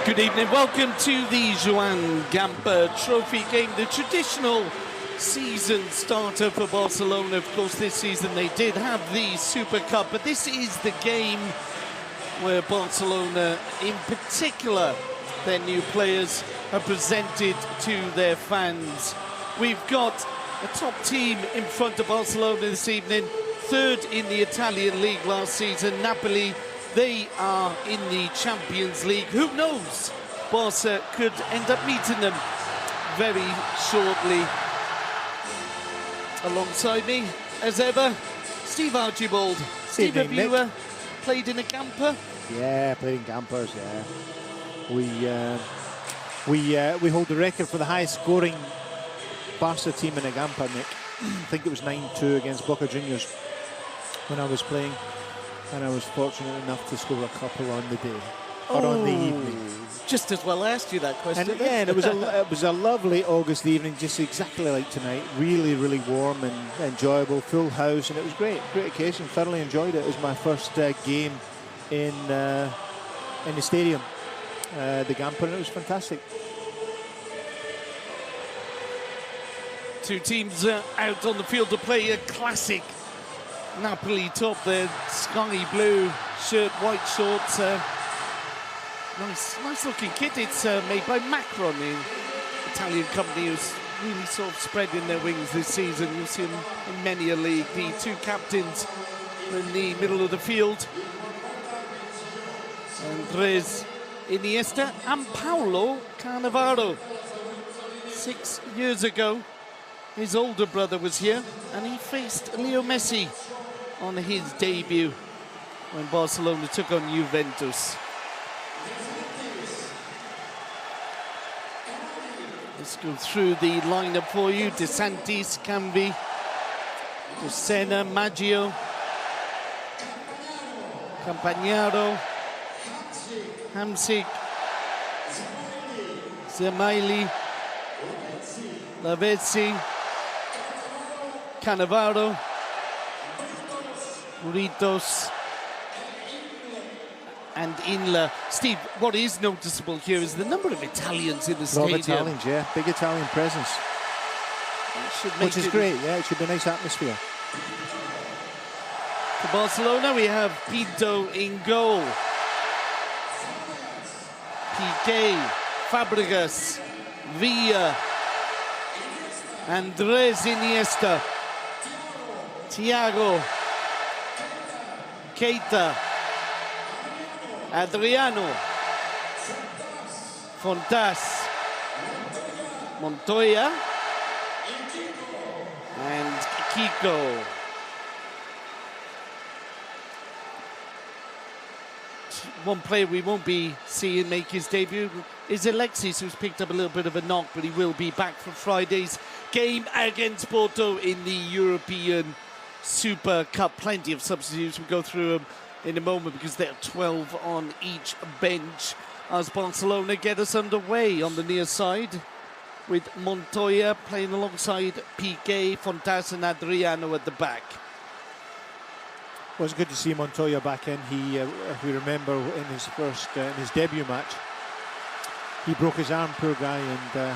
Good evening, welcome to the Joan Gamper Trophy game, the traditional season starter for Barcelona. Of course, this season they did have the Super Cup, but this is the game where Barcelona, in particular, their new players, are presented to their fans. We've got a top team in front of Barcelona this evening, third in the Italian league last season, Napoli. They are in the Champions League. Who knows? Barça could end up meeting them very shortly. Alongside me, as ever, Steve Archibald. Steve, have you played in a camper? Yeah, played in campers, yeah. We hold the record for the highest scoring Barça team in a camper, Nick. I think it was 9-2 against Boca Juniors when I was playing. And I was fortunate enough to score a couple on the day, or on the evening. Just as well asked you that question. And yeah, it was a lovely August evening, just exactly like tonight. Really, really warm and enjoyable, full house, and it was great occasion. Thoroughly enjoyed it. It was my first game in the stadium, the Gamper, and it was fantastic. Two teams out on the field to play a classic Napoli top, their sky blue shirt, white shorts. Nice looking kit. It's made by Macron, the Italian company who's really sort of spreading their wings this season. You'll see them in many a league. The two captains in the middle of the field, Andres Iniesta and Paolo Cannavaro. 6 years ago, his older brother was here and he faced Leo Messi on his debut when Barcelona took on Juventus. Let's go through the lineup for you. De Santis, Canvi, Docena, Maggio, Campagnaro, Hamsik, Zemaili, Lavezzi, Cannavaro, Burritos, and Inla. Steve, what is noticeable here is the number of Italians in the stadium. Italians, yeah. Big Italian presence. Which is great, yeah. It should be a nice atmosphere. For Barcelona, we have Pinto in goal. Piqué, Fàbregas, Villa, Andres Iniesta, Thiago, Keita, Adriano, Fontas, Montoya, and Kiko. One player we won't be seeing make his debut is Alexis, who's picked up a little bit of a knock, but he will be back for Friday's game against Porto in the European Super Cup. Plenty of substitutes. We'll go through them in a moment because there are 12 on each bench as Barcelona get us underway on the near side with Montoya playing alongside Piqué, Fontas and Adriano at the back. Well, it's good to see Montoya back in. He, if we remember, in his debut match, he broke his arm, poor guy, and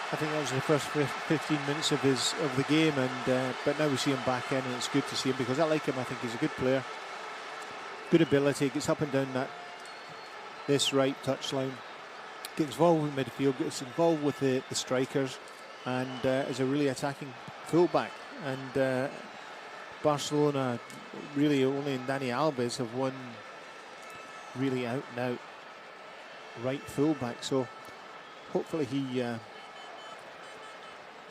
I think that was the first 15 minutes of the game. And but now we see him back in, and it's good to see him because I like him. I think he's a good player, good ability, gets up and down this right touchline, gets involved with midfield, gets involved with the strikers, and is a really attacking fullback. And Barcelona really only in Dani Alves have one really out and out right fullback, so hopefully he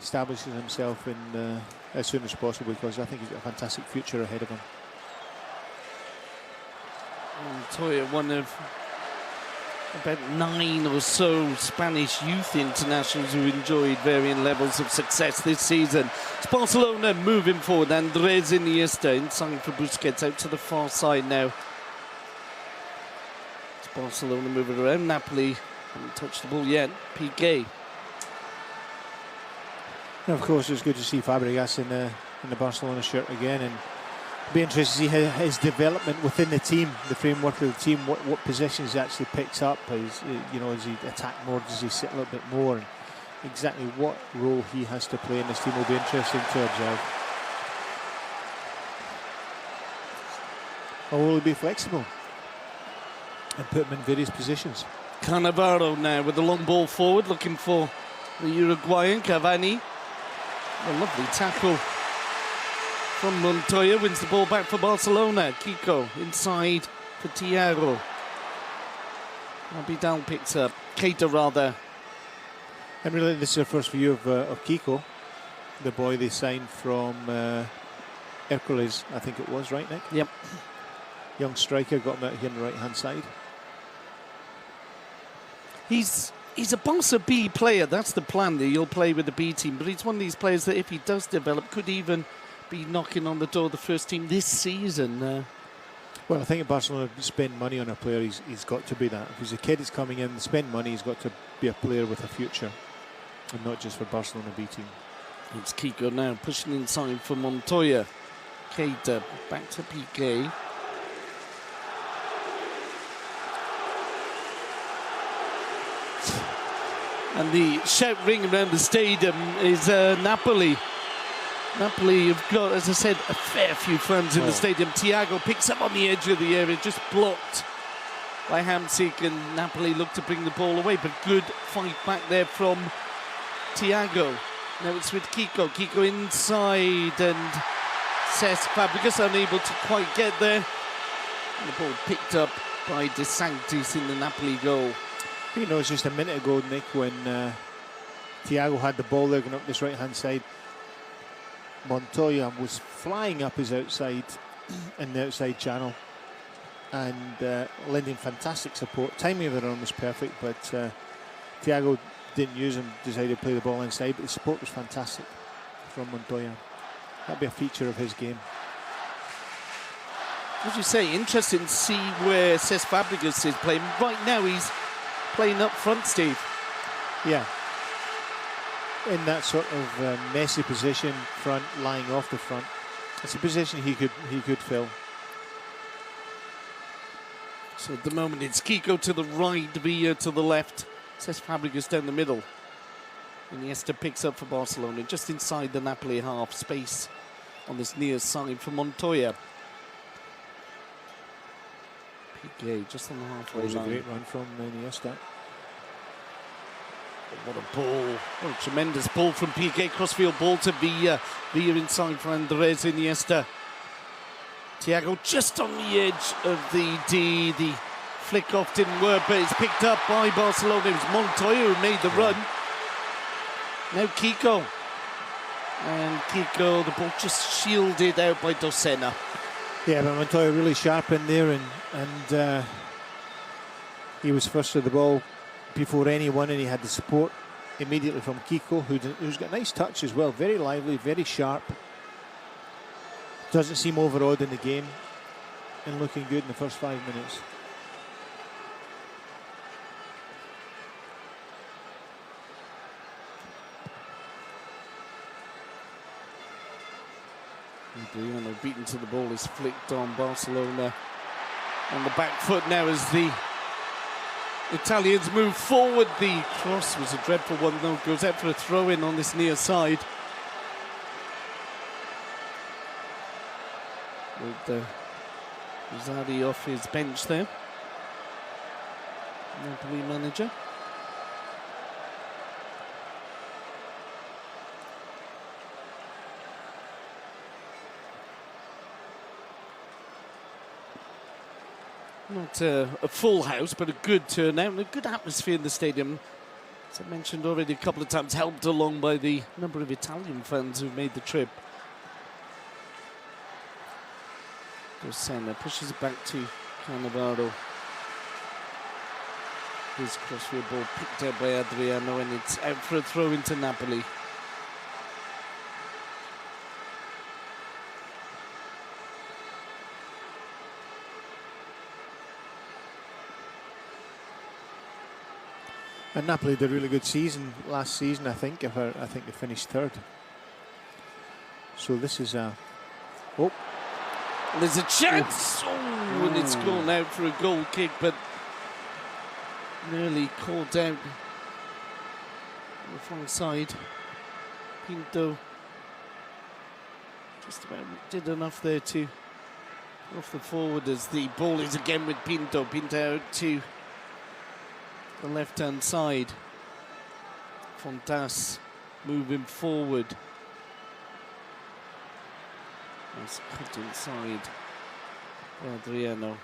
establishes himself in as soon as possible, because I think he's got a fantastic future ahead of him. Montoya, one of about 9 or so Spanish youth internationals who enjoyed varying levels of success this season. It's Barcelona moving forward. Andres Iniesta inside for Busquets, out to the far side now. It's Barcelona moving around. Napoli haven't touched the ball yet. Piqué. And of course, it's good to see Fàbregas in the Barcelona shirt again, and Be interested to see his development within the team, the framework of the team, what positions he actually picks up. Is he attack more? Does he sit a little bit more? And exactly what role he has to play in this team will be interesting to observe. Or will he be flexible and put him in various positions? Cannavaro now with the long ball forward, looking for the Uruguayan Cavani. A lovely tackle from Montoya, wins the ball back for Barcelona. Kiko inside for Thiago. Abidal picks up, Keita rather. And really, this is our first view of Kiko, the boy they signed from Hercules, I think it was, right, Nick? Yep. Young striker, got him out here on the right-hand side. He's a Barca B player, that's the plan there. He'll play with the B team, but he's one of these players that if he does develop, could even be knocking on the door of the first team this season. Well, I think if Barcelona spend money on a player, he's got to be that. If he's a kid that's coming in, spend money, he's got to be a player with a future, and not just for Barcelona B team. It's Kiko now pushing inside for Montoya. Keita back to Piqué. And the shout ring around the stadium is Napoli. Napoli have got, as I said, a fair few fans in the stadium. Thiago picks up on the edge of the area, just blocked by Hamsik, and Napoli look to bring the ball away, but good fight back there from Thiago. Now it's with Kiko. Kiko inside, and Cesc Fàbregas unable to quite get there. And the ball picked up by De Sanctis in the Napoli goal. You know, it's just a minute ago, Nick, when Thiago had the ball there going up this right-hand side. Montoya was flying up his outside in the outside channel and lending fantastic support. Timing of the run was perfect, but Thiago didn't use him, decided to play the ball inside, but the support was fantastic from Montoya. That'd be a feature of his game. As you say, interesting to see where Cesc Fàbregas is playing. Right now he's playing up front, Steve. Yeah. In that sort of messy position, front, lying off the front. It's a position he could fill. So at the moment it's Kiko to the right, Villa to the left. Cesc Fàbregas down the middle. Iniesta picks up for Barcelona, just inside the Napoli half. Space on this near side for Montoya. Piqué just on the halfway line. That was a great run from Iniesta. What a ball. What a tremendous ball from Piqué. Crossfield ball to Villa. Villa inside for Andres Iniesta. Thiago just on the edge of the D. The flick off didn't work, but it's picked up by Barcelona. It was Montoya who made the run. Now Kiko. And Kiko, the ball just shielded out by Docena. Yeah, but Montoya really sharp in there, and he was first to the ball before anyone, and he had the support immediately from Kiko, who's got a nice touch as well. Very lively, very sharp. Doesn't seem overawed in the game, and looking good in the first 5 minutes. Adriano beaten to the ball is flicked on. Barcelona on the back foot now as the Italians move forward. The cross was a dreadful one though. Goes out for a throw-in on this near side. With Rosati off his bench there. Napoli manager. Not a full house, but a good turnout and a good atmosphere in the stadium. As I mentioned already a couple of times, helped along by the number of Italian fans who've made the trip. Docena pushes it back to Cannavaro. His crossfield ball picked out by Adriano, and it's out for a throw into Napoli. And Napoli did a really good season last season, I think. I think they finished third. So this is a... Oh, There's a chance! Oh, and it's gone out for a goal kick, but nearly caught out on the far side. Pinto just about did enough there to off the forward as the ball is again with Pinto. Pinto out to the left-hand side. Fontas moving forward. Nice cut inside. Adriano.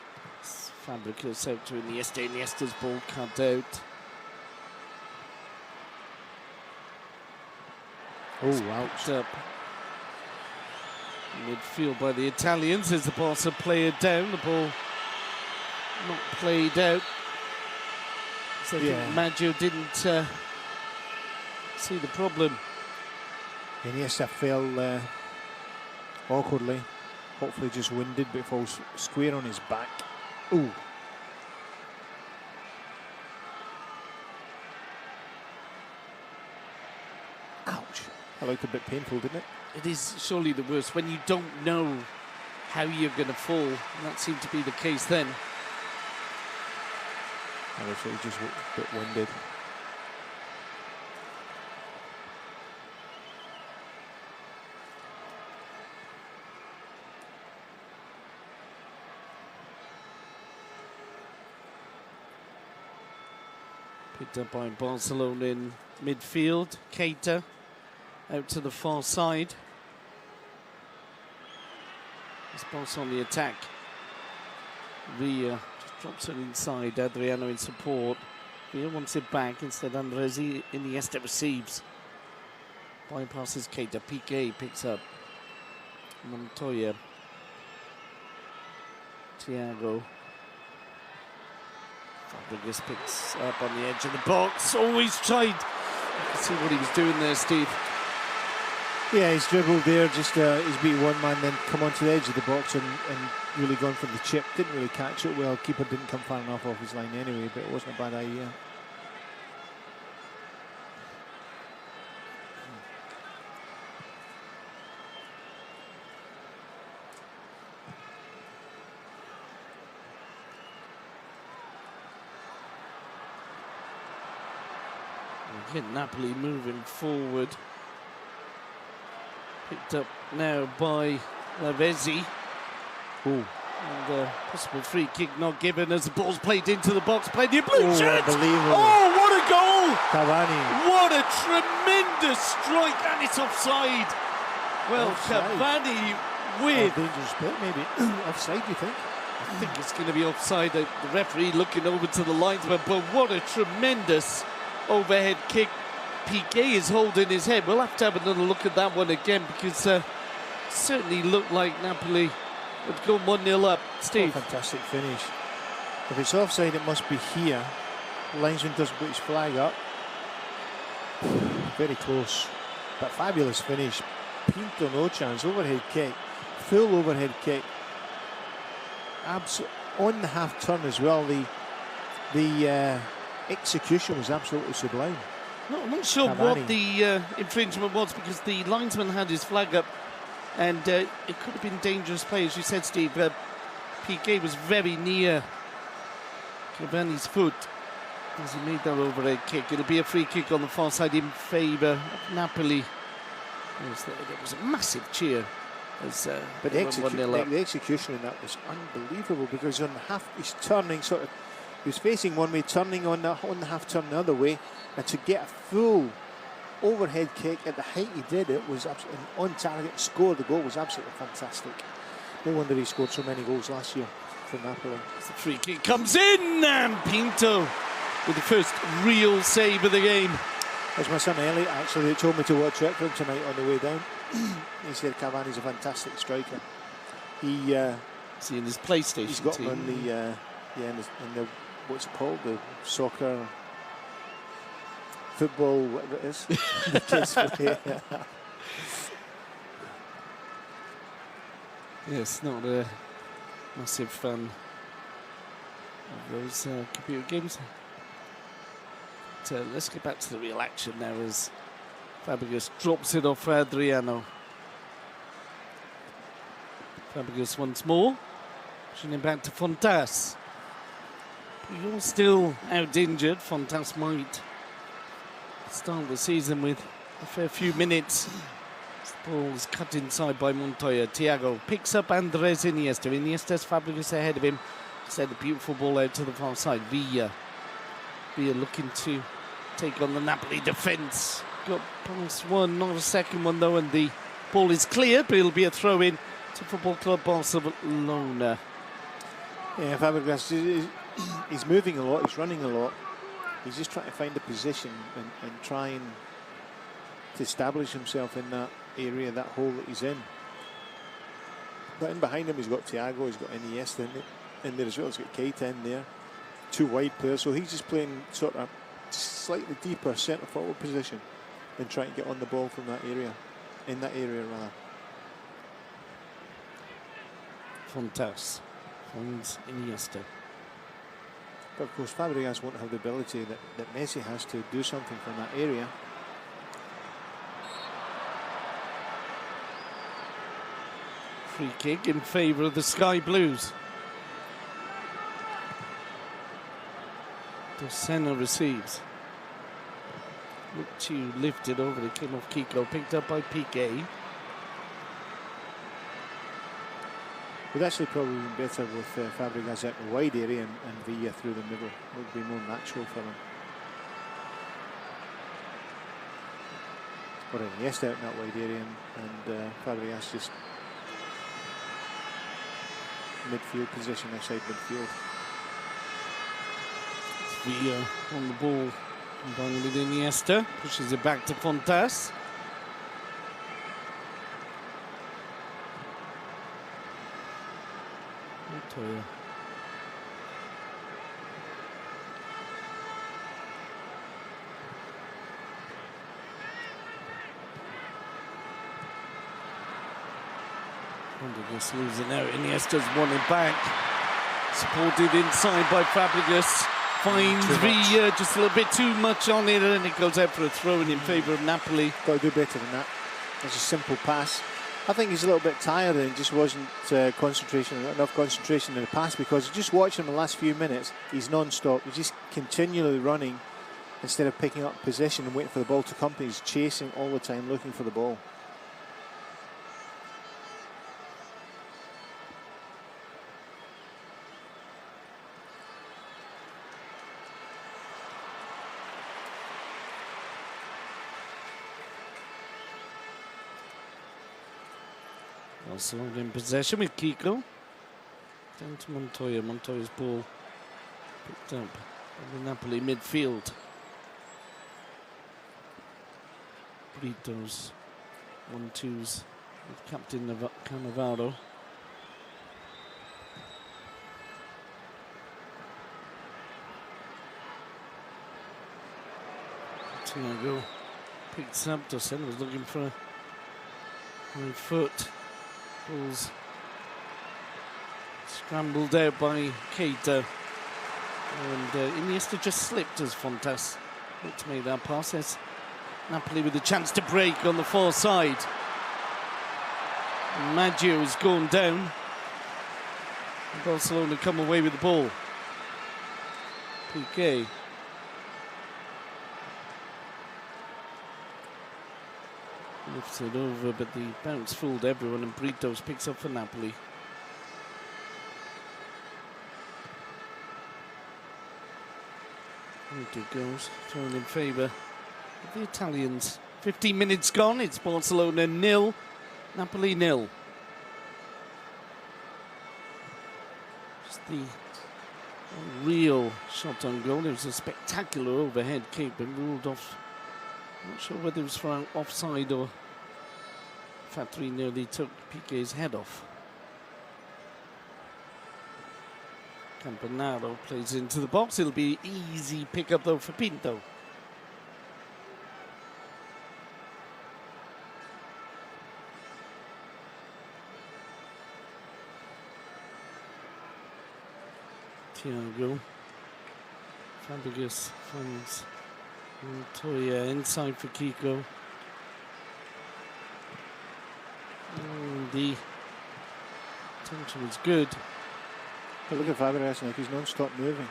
Fàbregas out to Iniesta. Iniesta's ball cut out. Oh, ouch. Up. Midfield by the Italians as the Barca player down. The ball not played out. So I think Maggio didn't see the problem. Iniesta fell awkwardly, hopefully just winded, but falls square on his back. Ooh. Ouch. That looked a bit painful, didn't it? It is surely the worst when you don't know how you're going to fall, and that seemed to be the case then. I was just a bit winded. Picked up by Barcelona in midfield. Keita out to the far side. It's Barca on the attack. Villa just drops it inside. Adriano in support. Villa wants it back. Instead, Andres Iniesta receives. Bypasses Keita. Piqué picks up. Montoya. Thiago. Fàbregas picks up on the edge of the box. Always tried. You can see what he was doing there, Steve. Yeah, he's dribbled there, just he's beat one man, then come onto the edge of the box and really gone for the chip. Didn't really catch it well. Keeper didn't come far enough off his line anyway, but it wasn't a bad idea. Again, Napoli moving forward. Picked up now by Lavezzi. Ooh. And possible free kick not given as the ball's played into the box. Played in blue shirt. Unbelievable. Oh, what a goal! Cavani. What a tremendous strike, and it's offside. Well, Offside. Cavani with... dangerous bit, maybe. Offside, you think? I think it's going to be offside. The referee looking over to the linesman, but what a tremendous overhead kick. Piqué is holding his head. We'll have to have another look at that one again because certainly looked like Napoli would go 1-0 up. Steve. Oh, fantastic finish. If it's offside, it must be here. Linesman doesn't put his flag up. Very close, but fabulous finish. Pinto, no chance. Overhead kick, full overhead kick. On the half turn as well. The execution was absolutely sublime. No, I'm not sure Cavani. what the infringement was because the linesman had his flag up and it could have been dangerous play, as you said, Steve. Piqué was very near Cavani's foot as he made that overhead kick. It'll be a free kick on the far side in favour of Napoli. There was a massive cheer as But they the went 1-0 up. execution in that was unbelievable because on the half, he's turning sort of. He was facing one way, turning on the half turn the other way, and to get a full overhead kick at the height he did, it was absolutely on target. Scored the goal was absolutely fantastic. No wonder he scored so many goals last year for Napoli. As the free kick comes in, and Pinto with the first real save of the game. As my son Elliot actually told me to watch out for him tonight on the way down. He said Cavani's a fantastic striker. He is he in his PlayStation he's got team? him on the in the what's it called, the soccer, football, whatever it is. The kids play. Yes, not a massive fan of those computer games. But, let's get back to the real action now as Fàbregas drops it off Adriano. Fàbregas once more. Pushing it back to Fontas. You're still out injured. Fontas might start the season with a fair few minutes. The ball's cut inside by Montoya. Thiago picks up Andres Iniesta. Iniesta's Fàbregas ahead of him. Send a beautiful ball out to the far side. Villa looking to take on the Napoli defence. Got past one, not a second one though, and the ball is cleared, but it'll be a throw-in to Football Club Barcelona. Yeah, Fàbregas, he's moving a lot, he's running a lot. He's just trying to find a position and trying to establish himself in that area, that hole that he's in. But in behind him, he's got Thiago, he's got Iniesta in there as well. He's got Keita in there, two wide players. So he's just playing sort of slightly deeper centre forward position and trying to get on the ball from that area, in that area rather. Fontas finds Iniesta. But of course, Fàbregas won't have the ability that Messi has to do something from that area. Free kick in favour of the Sky Blues. Senna receives. Look to lift it over. It came off Kiko, picked up by Piqué. Would actually probably be better with Fàbregas out in the wide area and Villa through the middle. Would be more natural for him. Or Iniesta out in that wide area and Fàbregas just midfield position, outside midfield. Villa on the ball, combining with Iniesta, pushes it back to Fontas. Montoya. Fàbregas losing out. Iniesta's won it back. Supported inside by Fàbregas. Finds Villa just a little bit too much on it, and it goes out for a throw-in in favour of Napoli. Got to do better than that. It's a simple pass. I think he's a little bit tired and just wasn't enough concentration in the pass, because just watching him the last few minutes, he's non-stop. He's just continually running instead of picking up position and waiting for the ball to come. He's chasing all the time, looking for the ball. Barcelona in possession with Kiko. Down to Montoya. Montoya's ball picked up in the Napoli midfield. Brito's 1-2s with Captain Cannavaro. Thiago picks up. Dosen was looking for a high foot. Ball's scrambled out by Keita. And Iniesta just slipped as Fontas looked to make that pass. There's Napoli with a chance to break on the far side. Maggio has gone down. And Barcelona come away with the ball. Piqué. Lifts it over, but the bounce fooled everyone, and Britos picks up for Napoli. It goes, thrown in favour of the Italians. 15 minutes gone, it's Barcelona 0, Napoli 0. Just the real shot on goal. It was a spectacular overhead kick, but ruled off. Not sure whether it was for offside or Fatri nearly took Piqué's head off. Campanaro plays into the box. It'll be easy pick-up though for Pinto. Thiago. Fàbregas finds Montoya inside for Kiko. And the Centre was good. But look at Fàbregas, like he's non-stop moving.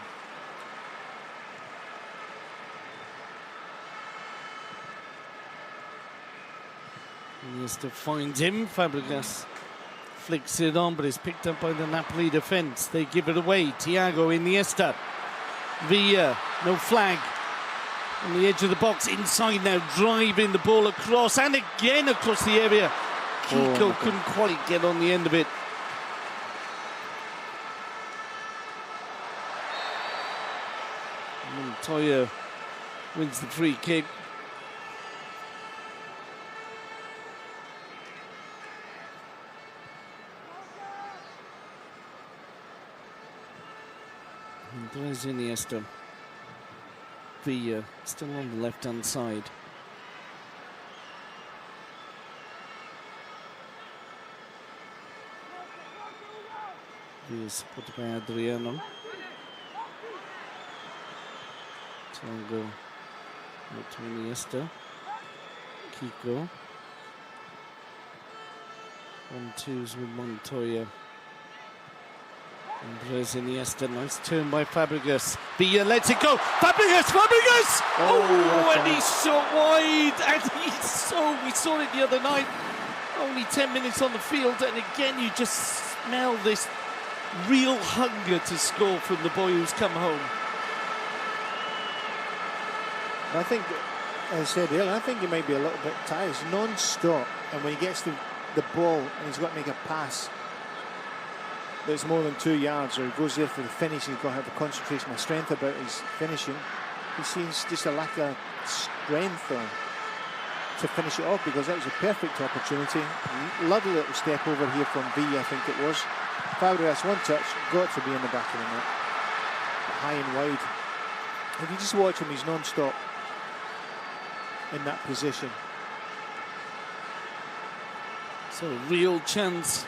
Iniesta finds him. Fàbregas flicks it on, but it's picked up by the Napoli defence. They give it away. Thiago, Iniesta. Villa, no flag. On the edge of the box, inside now, driving the ball across, and again across the area. Kiko couldn't quite get on the end of it. Montoya wins the free kick. Andres Iniesta. Villa still on the left-hand side. Villa supported by Adriano. Tango to Iniesta. Kiko. 1-2s with Montoya. Andres Iniesta, nice turn by Fàbregas. Villa lets it go. Fàbregas! Oh, and he's shot wide. And we saw it the other night. Only 10 minutes on the field, and again you just smell this real hunger to score from the boy who's come home. I think, as I said earlier, I think he might be a little bit tired. He's non-stop, and when he gets the ball and he's got to make a pass that's more than 2 yards, or he goes there for the finish, and he's got to have a concentration and strength about his finishing. He seems just a lack of strength to finish it off, because that was a perfect opportunity. Lovely little step over here from Villa, I think it was. Fàbregas, one touch, got to be in the back of the net. High and wide. If you just watch him, he's non-stop in that position. So a real chance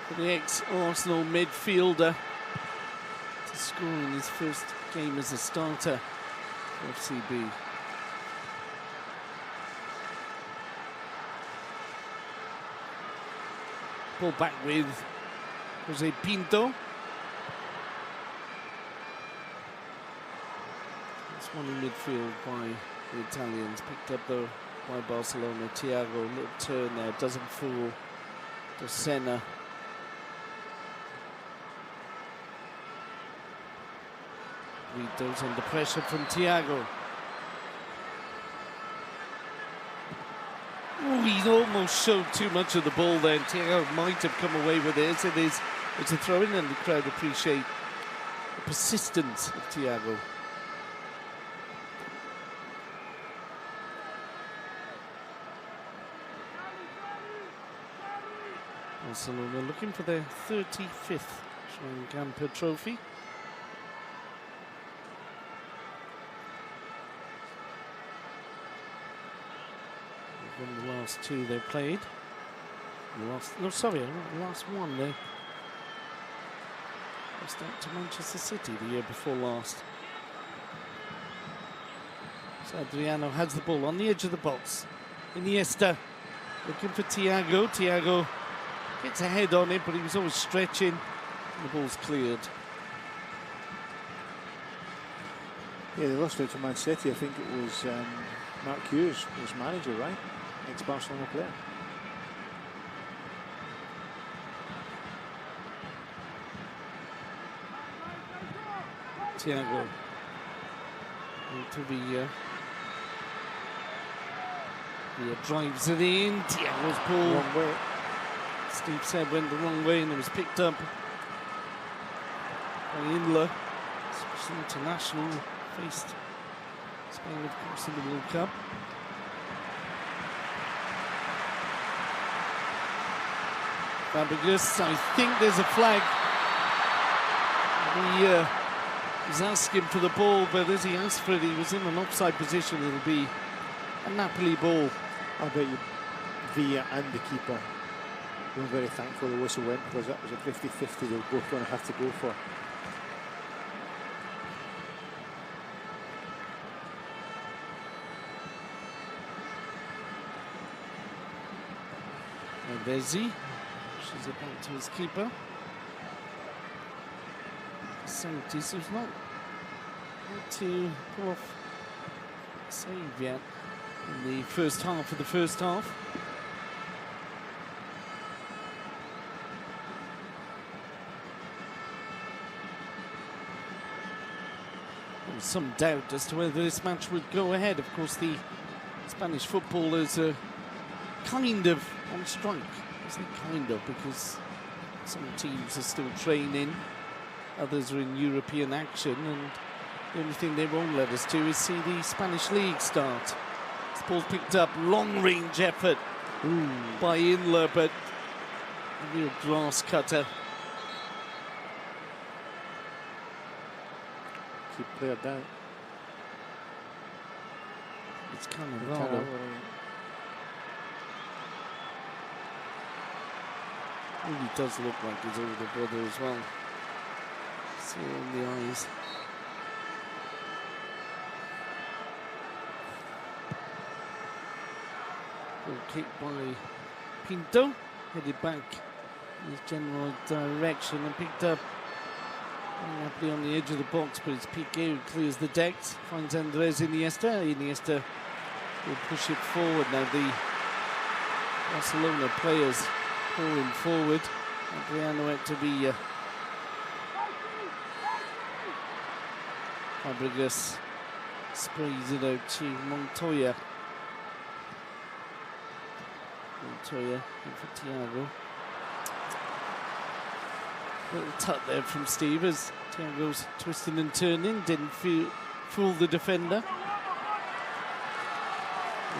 for the ex-Arsenal midfielder to score in his first game as a starter for FCB. Ball back with Jose Pinto. It's one in midfield by the Italians, picked up though by Barcelona. Thiago, little turn there, doesn't fool De Senna. Vito's under pressure from Thiago. Oh, he almost showed too much of the ball there. Thiago might have come away with it. It's a throw-in, and the crowd appreciate the persistence of Thiago. Barcelona looking for their 35th Joan Gamper trophy. They've won the last two they played. The last one they lost out to Manchester City the year before last. So Adriano has the ball on the edge of the box. Iniesta looking for Thiago. Thiago gets a head on it, but he was always stretching, and the ball's cleared. Yeah, they lost out to Man City. I think it was Mark Hughes was manager, right? Ex-Barcelona player. Thiago into Villa. Villa drives it in. Thiago's ball. Wrong way. Steve said went the wrong way, and it was picked up by Inler. Special international, faced Spain, of course, in the World Cup. Fàbregas, I think there's a flag. He was asking for the ball, but as he asked for it, he was in an offside position. It'll be a Napoli ball. I bet you Villa and the keeper were very thankful the whistle went, because that was a 50-50 they were both going to have to go for. Messis, Pushes it back to his keeper. Santis was not to pull off a save yet in the first half of the first half. There was some doubt as to whether this match would go ahead. Of course, the Spanish footballers are kind of on strike. I say kind of because some teams are still training, others are in European action, and the only thing they won't let us do is see the Spanish league start. This ball's picked up, long-range effort by Inler, but a real grass cutter. Keep player down. It's Cannavaro. Really does look like his older brother as well. See in the eyes. Good kick by Pinto, headed back in his general direction and picked up Napoli on the edge of the box, but it's Piqué who clears the decks, finds Andres Iniesta. Iniesta will push it forward. Now the Barcelona players pouring forward. Adriano had to be Fàbregas sprays it out to Montoya. Montoya in for Thiago. Little tut there from Steve as Thiago's twisting and turning, didn't fool the defender.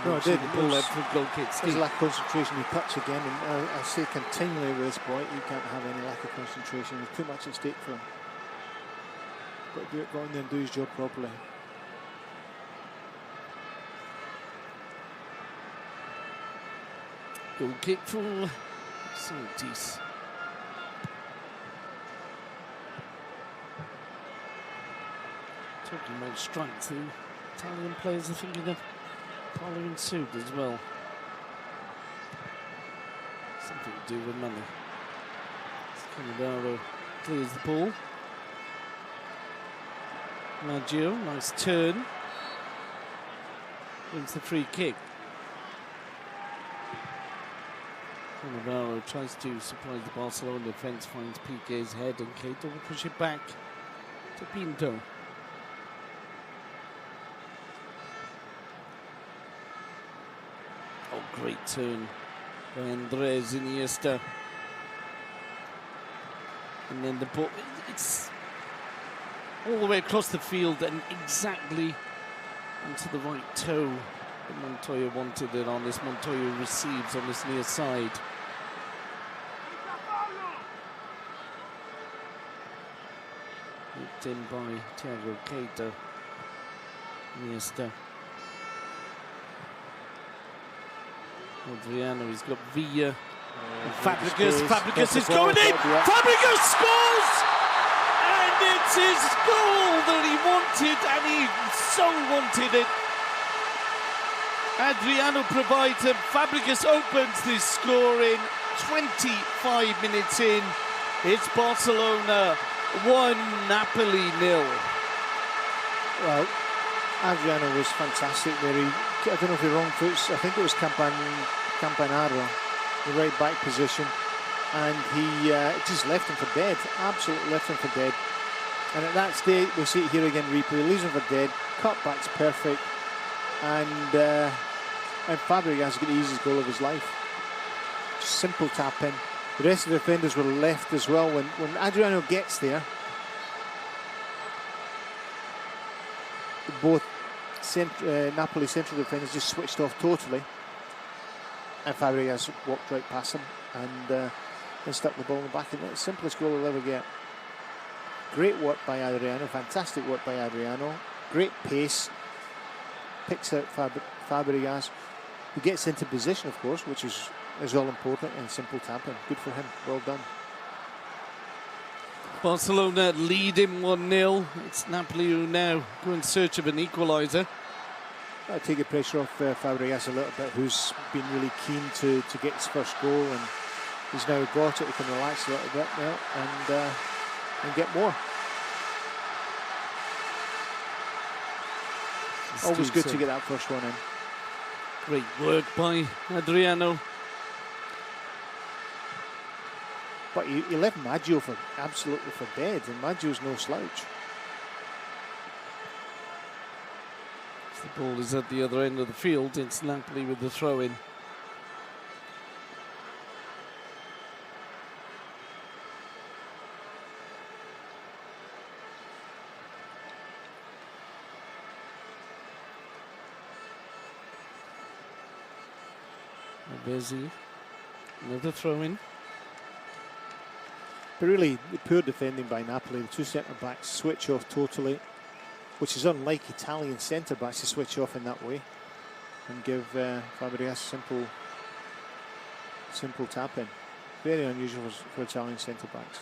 No, it did. The ball out for goal kick. There's a lack of concentration. He cuts again, and I say continually with this boy, you can't have any lack of concentration. There's too much at stake for him. Got to do it, go on there and do his job properly. Goal kick for Santis. Talking about strength, the Italian players are thinking of following suit as well. Something to do with money. Cannavaro clears the ball. Maggio, nice turn. Wins the free kick. Cannavaro tries to surprise the Barcelona defence, finds Piqué's head, and Keita will push it back to Pinto. Oh, great turn by Andres Iniesta. And then the ball, it's all the way across the field and exactly onto the right toe that Montoya wanted it on. This Montoya receives on this near side. Whipped in by Thiago Keita. Iniesta. Adriano, he's got Villa. Fàbregas is going in! Fàbregas scores! And it's his goal that he wanted, and he so wanted it. Adriano provides it. Fàbregas opens this scoring 25 minutes in. It's Barcelona 1, Napoli 0. Well, Adriano was fantastic there. I don't know if he wrong foots, I think it was Campanaro, the right back position, and he just left him for dead, absolutely left him for dead. And at that stage, we see it here again, replay, leaves him for dead, cutback's perfect, and Fàbregas got the easiest goal of his life. Just simple tap in. The rest of the defenders were left as well. When Adriano gets there, both Napoli central defenders just switched off totally, and Fàbregas walked right past him and then stuck the ball in the back of it. Simplest goal he'll ever get. Great work by Adriano, fantastic work by Adriano, great pace, picks out Fàbregas, who gets into position, of course, which is all important, and simple tapping. Good for him, well done. Barcelona leading 1-0. It's Napoli who now go in search of an equaliser. That'll take the pressure off Fàbregas a little bit, who's been really keen to get his first goal, and He's now got it, he can relax a little bit now and get more. Always good to get that first one in. Great work by Adriano. But he left Maggio absolutely for dead, and Maggio's no slouch. The ball is at the other end of the field. It's Napoli with the throw-in. Messis, another throw-in. But really, the poor defending by Napoli. The two centre-backs switch off totally, which is unlike Italian centre-backs to switch off in that way and give Fàbregas simple tap-in. Very unusual for Italian centre-backs.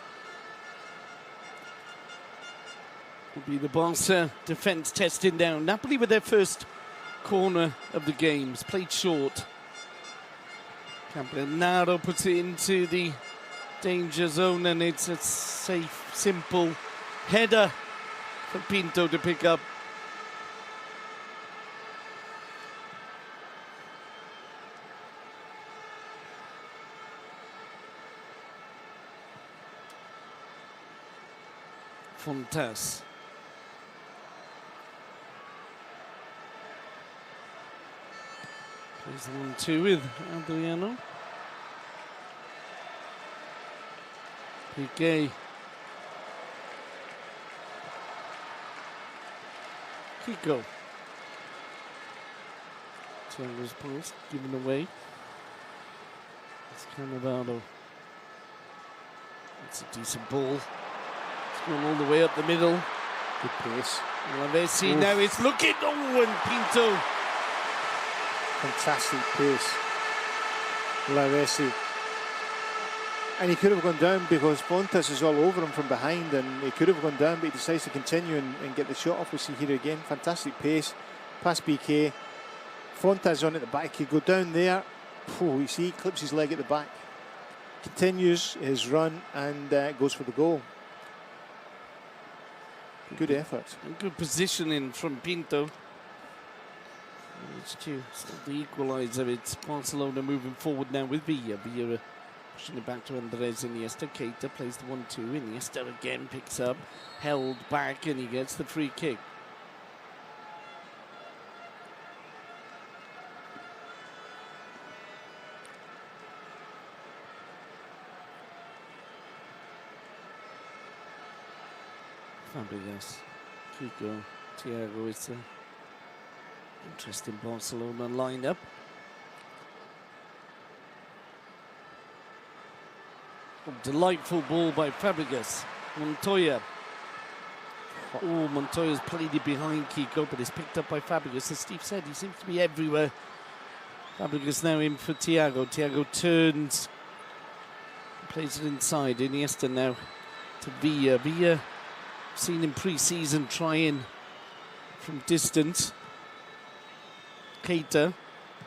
Will be the Barça defence testing down. Napoli with their first corner of the games, played short. Camp Nou puts it into the danger zone, and it's a safe, simple header for Pinto to pick up. Fontas. Plays the 1-2 with Adriano. Piqué. Kiko. Tiago's pass given away. It's Cannavaro. It's a decent ball. It's gone all the way up the middle. Good pace. Messis now it's looking. Oh, and Pinto. Fantastic pace. Messis. And he could have gone down because Fontas is all over him from behind, and he could have gone down, but he decides to continue and get the shot off. We see here again, fantastic pace. Past BK. Fontas on at the back. He go down there. Oh, you see, he clips his leg at the back. Continues his run and goes for the goal. Good effort. And good positioning from Pinto. It's the equaliser. It's Barcelona moving forward now with Villa. Villa pushing it back to Andres Iniesta. Keita plays the 1-2. Iniesta again picks up, held back, and he gets the free kick. Fàbregas, Kiko, Thiago. It's an interesting Barcelona lineup. Delightful ball by Fàbregas. Montoya. Oh, Montoya's played it behind Kiko, but it's picked up by Fàbregas. As Steve said, he seems to be everywhere. Fàbregas now in for Thiago. Thiago turns, plays it inside. Iniesta now to Villa. Villa, seen in pre-season trying from distance. Keita.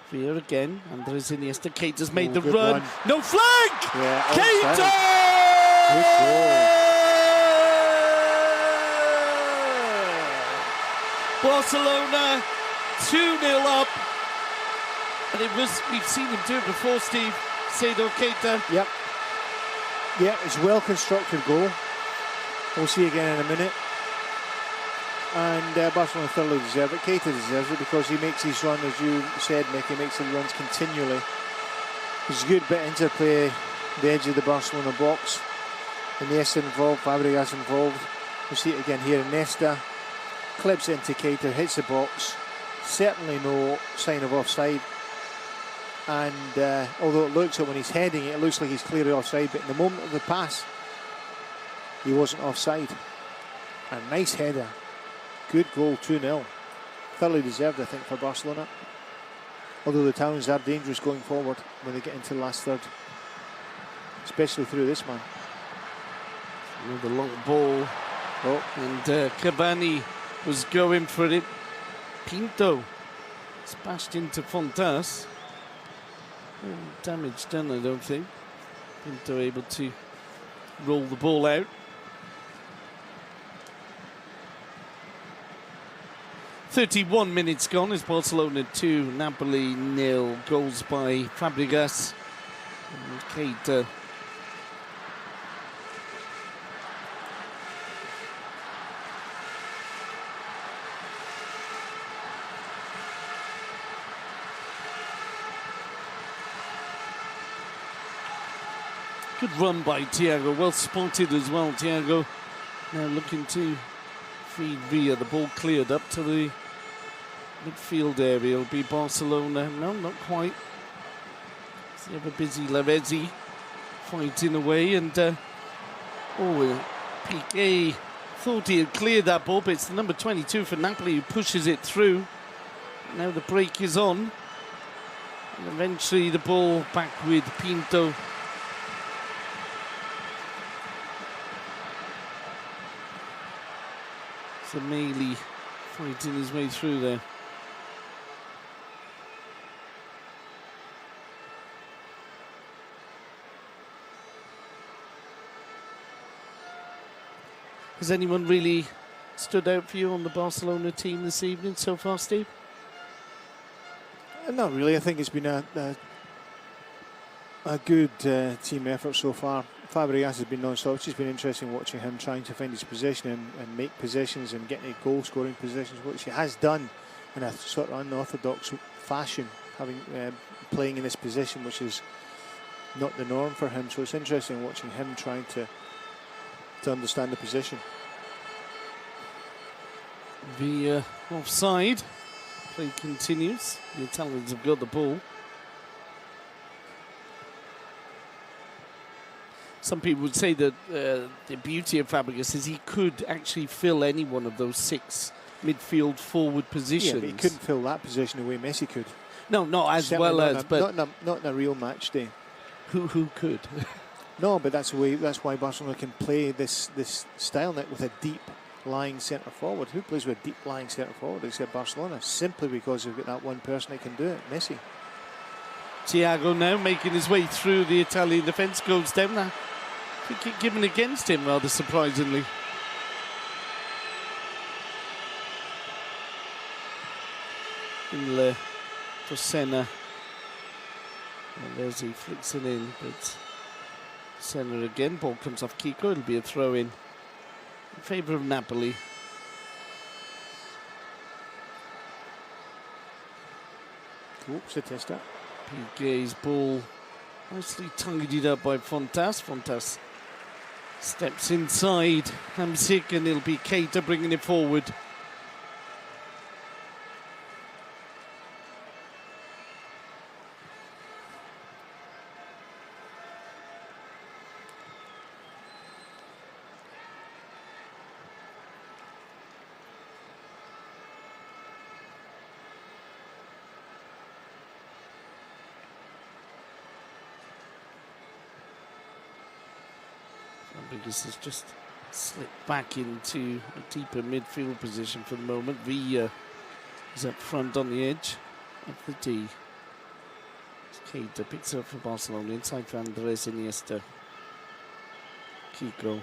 Villa again. Andres Iniesta. Keita's made the run. No flag! Yeah, Keita! Good goal. Barcelona 2-0 up. And it was, we've seen him do it before, Steve. Seido Keita. Yep. Yeah, it's a well-constructed goal. We'll see again in a minute. And Barcelona thoroughly deserve it. Keita deserves it because he makes his run, as you said, Nick, he makes the runs continually. There's a good bit of interplay, the edge of the Barcelona box. Iniesta involved, Fàbregas involved. We'll see it again here. Iniesta clips into Keita, hits the box. Certainly no sign of offside. And although it looks like when he's heading it looks like he's clearly offside, but in the moment of the pass, he wasn't offside. A nice header. Good goal, 2-0. Thoroughly deserved, I think, for Barcelona. Although the Italians are dangerous going forward when they get into the last third. Especially through this man. Another long ball. Oh, and Cavani was going for it. Pinto smashed into Fontas. Damage done, I don't think. Pinto able to roll the ball out. 31 minutes gone. It's Barcelona 2, Napoli 0. Goals by Fàbregas and Keita. Good run by Thiago, well spotted as well. Thiago now looking to feed via the ball cleared up to the midfield area. It'll be Barcelona. No, not quite. It's the ever busy Lavezzi fighting away, and Piqué thought he had cleared that ball, but it's the number 22 for Napoli who pushes it through. Now the break is on, and eventually the ball back with Pinto. So Meili fighting his way through there. Has anyone really stood out for you on the Barcelona team this evening so far, Steve? Not really. I think it's been a good team effort so far. Fàbregas has been non-stop. It's just been interesting watching him trying to find his position and make positions and get into goal-scoring positions, which he has done in a sort of unorthodox fashion, having playing in this position, which is not the norm for him. So it's interesting watching him trying to understand the position. The offside play continues. The Italians have got the ball. Some people would say that the beauty of Fàbregas is he could actually fill any one of those 6 midfield forward positions. Yeah, but he couldn't fill that position the way Messi could. No, not as Certainly well as, but not in a real match day. Who could? No, but that's the way. That's why Barcelona can play this style net with a deep lying centre forward. Who plays with a deep lying centre forward except Barcelona? Simply because they've got that one person that can do it, Messi. Thiago now making his way through the Italian defence, goes down now. Free kick given against him, rather surprisingly. In for Senna. And there's he flicks it in, but Senna again. Ball comes off Kiko. It'll be a throw in favour of Napoli. Oops, a tester. Piqué's ball nicely tidied up by Fontas. Fontas steps inside Hamsik, and it'll be Keita bringing it forward. Fàbregas has just slipped back into a deeper midfield position for the moment. Villa is up front on the edge of the D. Keita picks it up for Barcelona, inside for Andres Iniesta. Kiko.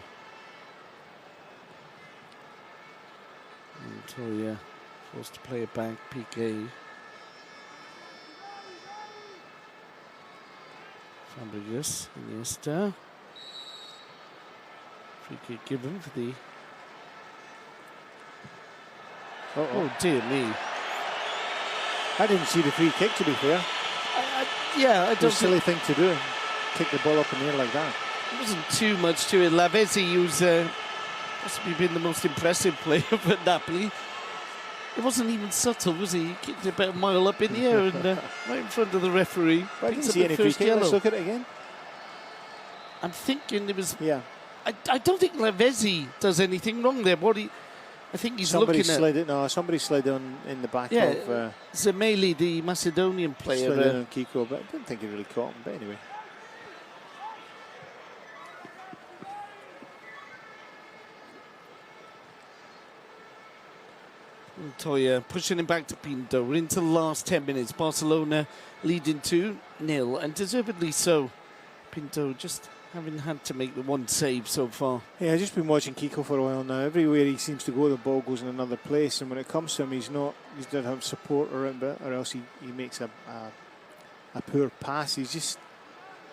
Montoya forced to play it back. Piqué. Fàbregas, Iniesta. Free kick given for the... Oh dear me. I didn't see the free kick, to be fair. Yeah, I don't It's a silly thing to do. Kick the ball up in the air like that. There wasn't too much to it. Lavezzi, who's possibly been the most impressive player for Napoli. It wasn't even subtle, was he? He kicked it about a mile up in the air and right in front of the referee. I didn't see any free kick. Let's look at it again. I'm thinking it was... Yeah. I don't think Lavezzi does anything wrong there. I think he's somebody looking slid it. No, somebody slid on in the back of... Zemeli, the Macedonian player. Slid in on Kiko, but I didn't think he really caught him. But anyway. Montoya pushing him back to Pinto. We're into the last 10 minutes. Barcelona leading 2-0, and deservedly so. Pinto just having had to make the one save so far. Yeah, I've just been watching Kiko for a while now. Everywhere he seems to go, the ball goes in another place, and when it comes to him, he doesn't have support around it, or else he makes a poor pass. He's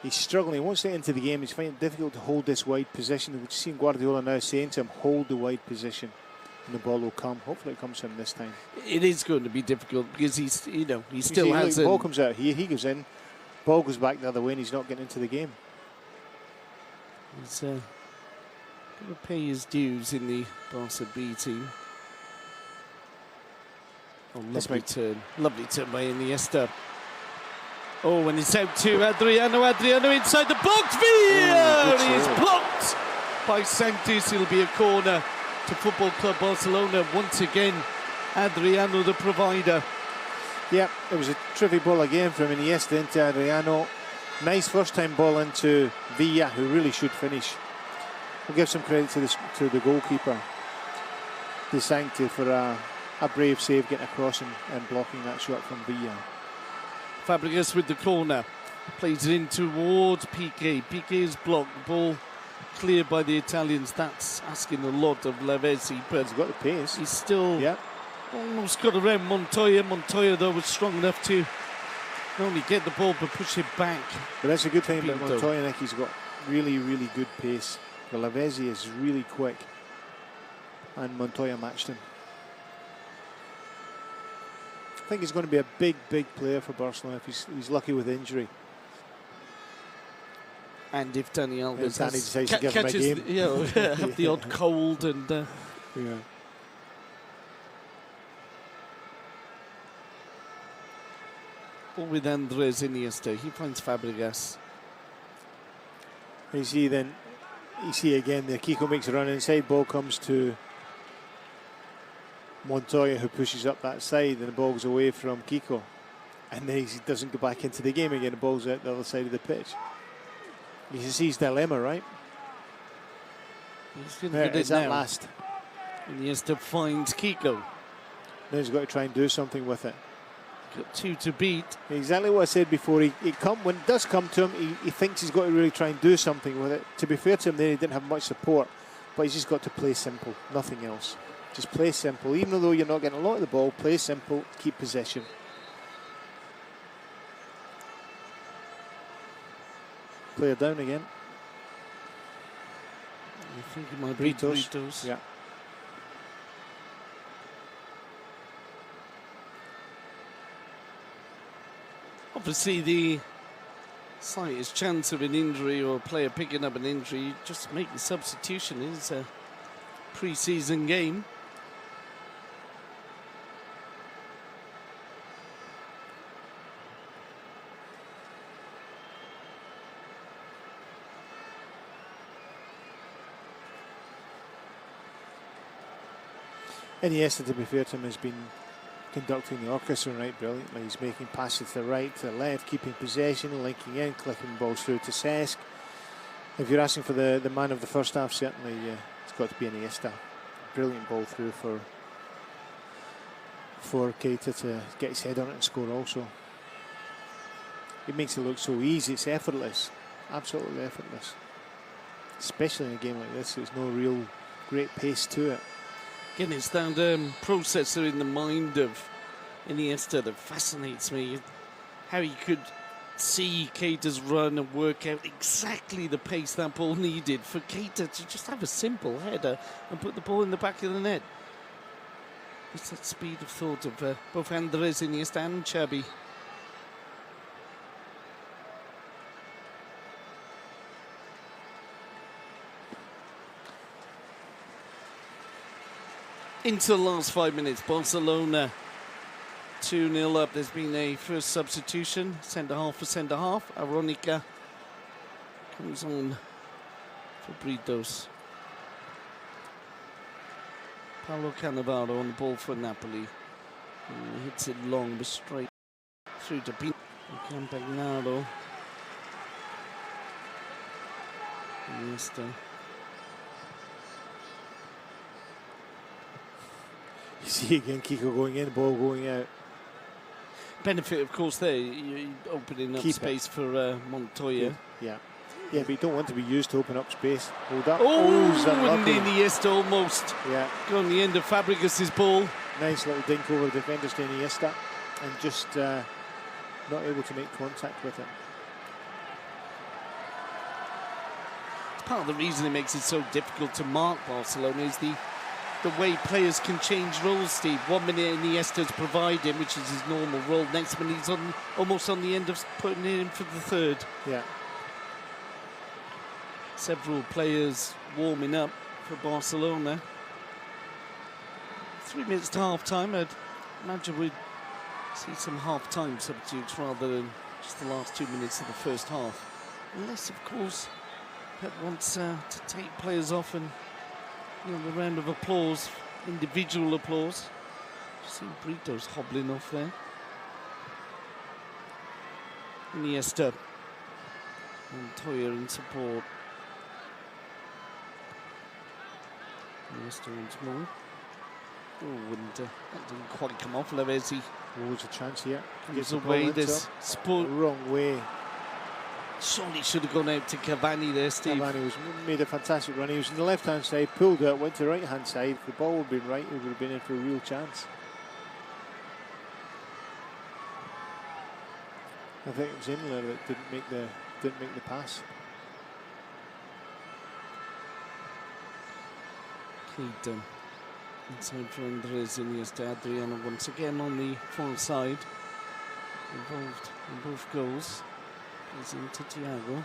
struggling. He won't get into the game. He's finding it difficult to hold this wide position. We've seen Guardiola now saying to him, hold the wide position, and the ball will come. Hopefully it comes to him this time. It is going to be difficult because he still has. The ball comes out here, he goes in, ball goes back the other way, and he's not getting into the game. He's going to pay his dues in the Barca B team. Oh, lovely turn. Lovely turn by Iniesta. Oh, and it's out to Adriano. Adriano inside the box. Villa! He's blocked by Sanctus. It'll be a corner to Football Club Barcelona. Once again, Adriano the provider. Yeah, it was a terrific ball again from Iniesta into Adriano. Nice first-time ball into Villa, who really should finish. We'll give some credit to the goalkeeper, De Sancti, for a brave save getting across and blocking that shot from Villa. Fàbregas with the corner, plays it in towards Piqué. Piqué is blocked, ball cleared by the Italians. That's asking a lot of Lavezzi, but he's got the pace. He's still almost got around Montoya. Montoya, though, was strong enough to not only get the ball but push it back. But that's a good thing about Montoya, Nick. He's got really, really good pace. The Lavezzi is really quick, and Montoya matched him. I think he's going to be a big, big player for Barcelona if he's lucky with injury. And if Dani Alves decides to give him a game. Have the odd cold and... yeah. All with Andres Iniesta. He finds Fàbregas. You see again, the Kiko makes a run inside, ball comes to Montoya, who pushes up that side, and the ball goes away from Kiko. And then he doesn't go back into the game again, the ball's out the other side of the pitch. You can see his dilemma, right? He's going to get it now. At last. Iniesta finds Kiko. Now he's got to try and do something with it. Got two to beat. Exactly what I said before. When it does come to him, he thinks he's got to really try and do something with it. To be fair to him, then he didn't have much support, but he's just got to play simple, nothing else. Just play simple. Even though you're not getting a lot of the ball, play simple, keep possession. Player down again. I think it might be Britos. Yeah. Obviously, the slightest chance of an injury or a player picking up an injury, just make the substitution. It's a pre-season game. Iniesta, to be fair to him, has been conducting the orchestra right brilliantly. He's making passes to the right, to the left, keeping possession, linking in, clicking balls through to Cesc. If you're asking for the man of the first half, certainly it's got to be Iniesta. Brilliant ball through for Keita to get his head on it and score also. It makes it look so easy. It's effortless, absolutely effortless. Especially in a game like this, there's no real great pace to it. Again, it's that processor in the mind of Iniesta that fascinates me. How he could see Keita's run and work out exactly the pace that ball needed for Keita to just have a simple header and put the ball in the back of the net. It's that speed of thought of both Andres Iniesta and Xavi. Into the last 5 minutes, Barcelona 2-0 up. There's been a first substitution, centre-half for centre-half. Aronica comes on for Britos. Paulo Cannavaro on the ball for Napoli. And hits it long but straight through to Camp Nou. Iniesta. You see again Kiko going in, ball going out. Benefit, of course, there, you're opening up space for Montoya. Yeah. Yeah, but you don't want to be used to open up space. Hold up. Oh, and unlucky. Iniesta almost got on the end of Fàbregas' ball. Nice little dink over the defenders to Iniesta, and just not able to make contact with it. Part of the reason it makes it so difficult to mark Barcelona is the way players can change roles, Steve. 1 minute Iniesta's providing, which is his normal role. Next minute he's almost on the end of putting it in for the third. Yeah. Several players warming up for Barcelona. 3 minutes to half-time. I'd imagine we'd see some half-time substitutes rather than just the last 2 minutes of the first half. Unless, of course, Pep wants to take players off and, you know, the round of applause, individual applause. See Brito's hobbling off there. Iniesta. Montoya in support. Iniesta once more. Oh, and that didn't quite come off. Lavezzi. Oh, there's a chance here. Gets away. There's sport. Wrong way. Surely should have gone out to Cavani there, Steve. Cavani made a fantastic run. He was on the left-hand side, pulled out, went to the right-hand side. If the ball would have been right, he would have been in for a real chance. I think it was Inler that didn't make the pass. Keita inside for Andres Iniesta. Adriano once again on the far side, involved in both goals. He's into Thiago.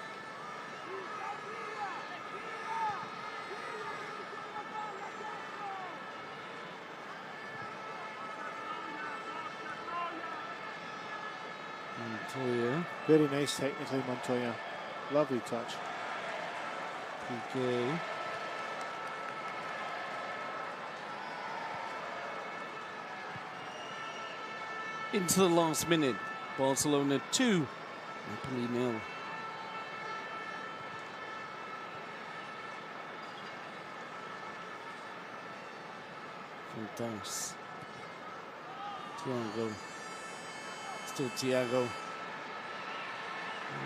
Montoya. Very nice technically, Montoya. Lovely touch. Okay. Into the last minute. Barcelona 2. Napoli 0. Fantas. Thiago. Still Thiago.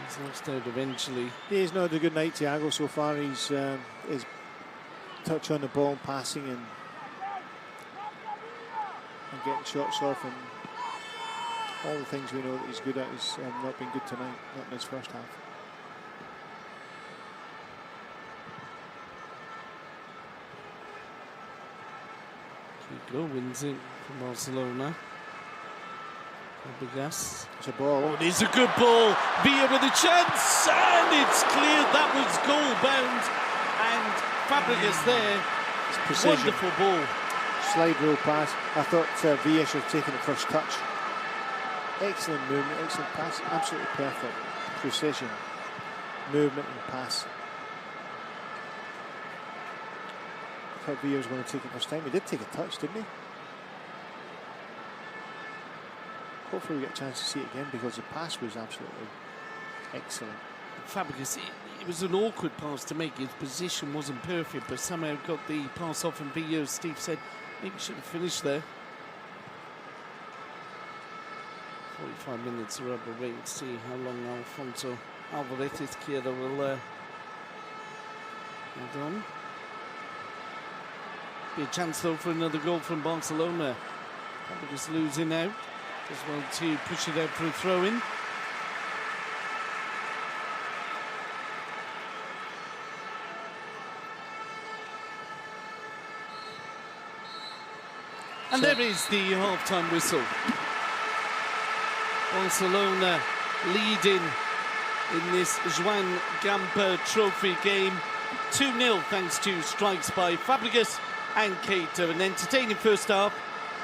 He's lost out eventually. Yeah, he's not had a good night, Thiago, so far. He's his touch on the ball, passing and getting shots off, and all the things we know that he's good at is not been good tonight, not in his first half. Kiko wins it for Barcelona. Fàbregas. It's a ball. Oh, it is a good ball. Villa with a chance, and it's cleared. That was goal bound, and Fàbregas there. It's precision. Wonderful ball. Slide rule pass. I thought Villa should have taken the first touch. Excellent movement, excellent pass, absolutely perfect. Precision, movement and pass. I thought Villa was going to take it first time. He did take a touch, didn't he? Hopefully we get a chance to see it again, because the pass was absolutely excellent. Fàbregas, it was an awkward pass to make. His position wasn't perfect, but somehow got the pass off, and Villa, as Steve said, maybe should have finished there. 45 minutes of rubber, wait and see how long Alfonso Alvarez Izquierdo will hold on. Be a chance though for another goal from Barcelona. Probably just losing out as well to push it out for a throw-in. And there is the half-time whistle. Barcelona leading in this Joan Gamper Trophy game 2-0 thanks to strikes by Fàbregas and Keita. An entertaining first half.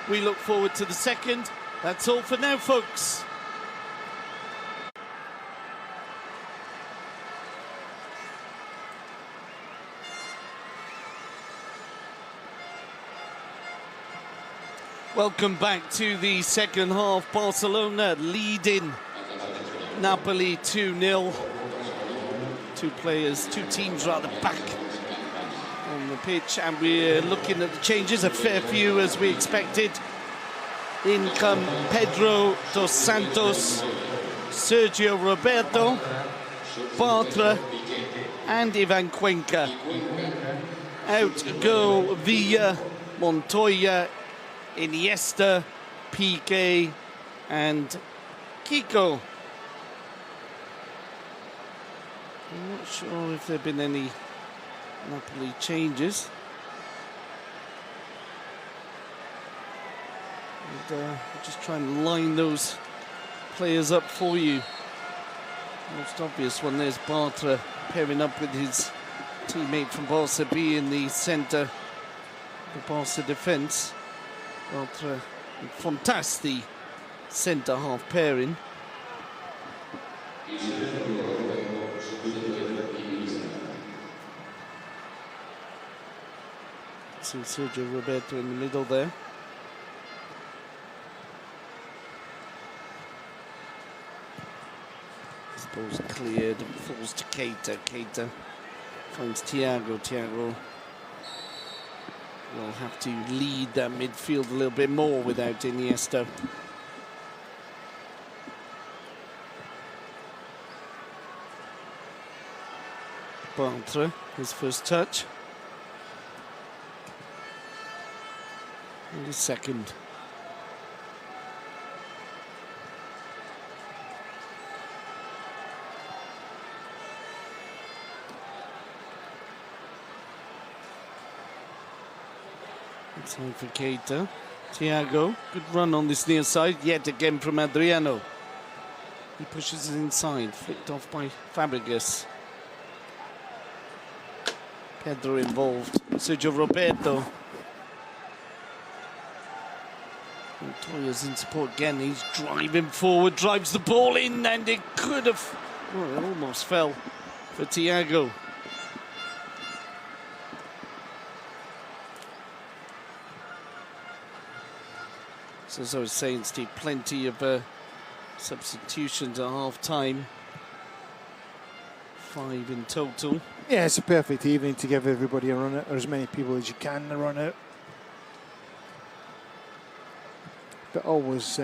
We look forward to the second. That's all for now, folks. Welcome back to the second half. Barcelona leading Napoli 2-0. Two teams rather back on the pitch, and we're looking at the changes, a fair few as we expected. In come Pedro dos Santos, Sergio Roberto, Bartra and Ivan Cuenca. Out go Villa, Montoya, Iniesta, Piqué and Kiko. I'm not sure if there have been any Napoli changes. And I'll just try and line those players up for you. Most obvious one, there's Bartra pairing up with his teammate from Barça B in the centre of the Barça defence. Bartra and Fontas, the centre half pairing. See Sergio Roberto in the middle there. This ball's cleared and falls to Keita. Keita finds Thiago. Thiago will have to lead that midfield a little bit more without Iniesta. Bartra, his first touch. And his second. Time for Keita. Thiago, good run on this near side, yet again from Adriano. He pushes it inside, flicked off by Fàbregas. Pedro involved, Sergio Roberto. Montoya's in support again, he's driving forward, drives the ball in, and it could have, well, it almost fell for Thiago. So as I was saying, Steve, plenty of substitutions at half-time. 5 in total. Yeah, it's a perfect evening to give everybody a run out, or as many people as you can to run out. But always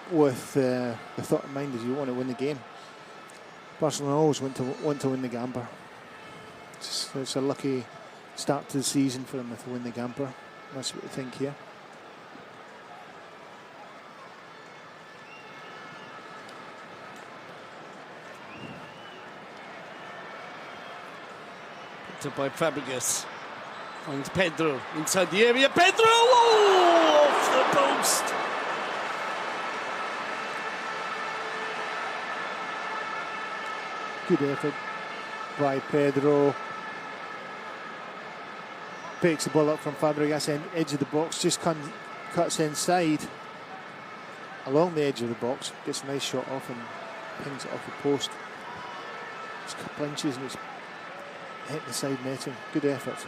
with the thought in mind that you want to win the game. Barcelona always want to win the Gamper. It's a lucky start to the season for them if they win the Gamper. That's what we think here. By Fàbregas, finds Pedro inside the area. Pedro, oh, off the post. Good effort by Pedro. Picks the ball up from Fàbregas, and edge of the box, just cuts inside along the edge of the box, gets a nice shot off and pings it off the post. It's a couple inches and it's hit the side netting. Good effort.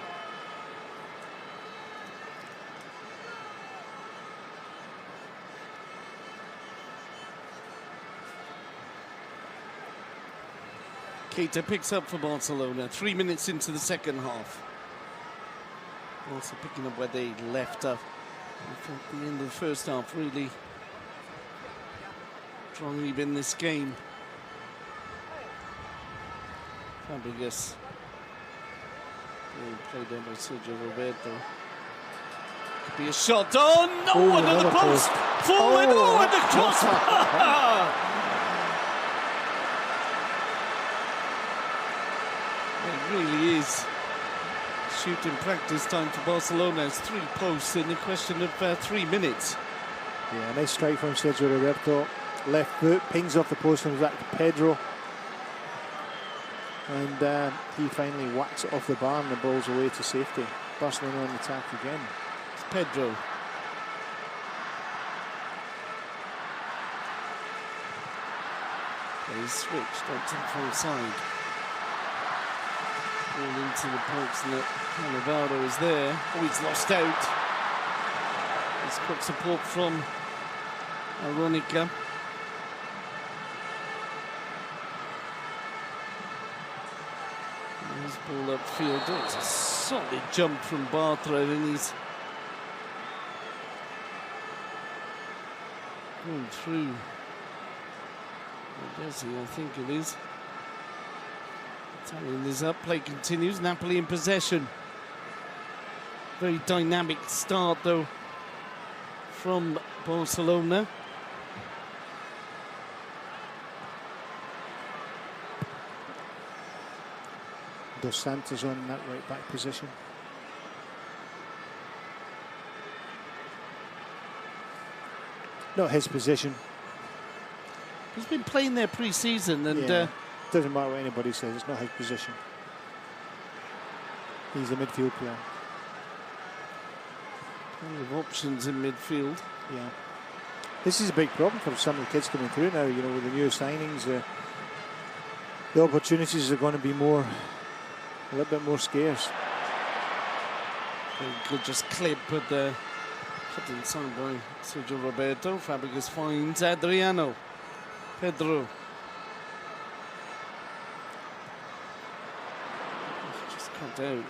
Keita picks up for Barcelona. 3 minutes into the second half. Also picking up where they left up. At the end of the first half, really strongly in this game. Fàbregas. Played on by Sergio Roberto. Could be a shot. Oh no! Another post. Forward. Oh, and the cross. It really is shooting practice time for Barcelona. It's 3 posts in a question of 3 minutes. Yeah, nice strike from Sergio Roberto. Left foot pings off the post and back to Pedro. And he finally whacks it off the bar and the ball's away to safety. Barcelona on attack again. It's Pedro. He's switched up to the full side. Ball into the box and Cannavaro is there. Oh, he's lost out. He's got support from Aronica. His ball upfield. Oh, it's a solid jump from Bartra, and he's going through. Where does he? I think it is. Italian is up, play continues, Napoli in possession. Very dynamic start though from Barcelona. Dos Santos on that right back position. Not his position. He's been playing there pre-season and doesn't matter what anybody says, it's not his position. He's a midfield player. Plenty of options in midfield. Yeah. This is a big problem for some of the kids coming through now, you know, with the new signings. The opportunities are going to be a little bit more scarce. Very good just clip, but cut inside by Sergio Roberto. Fàbregas finds Adriano. Pedro. Just cut out.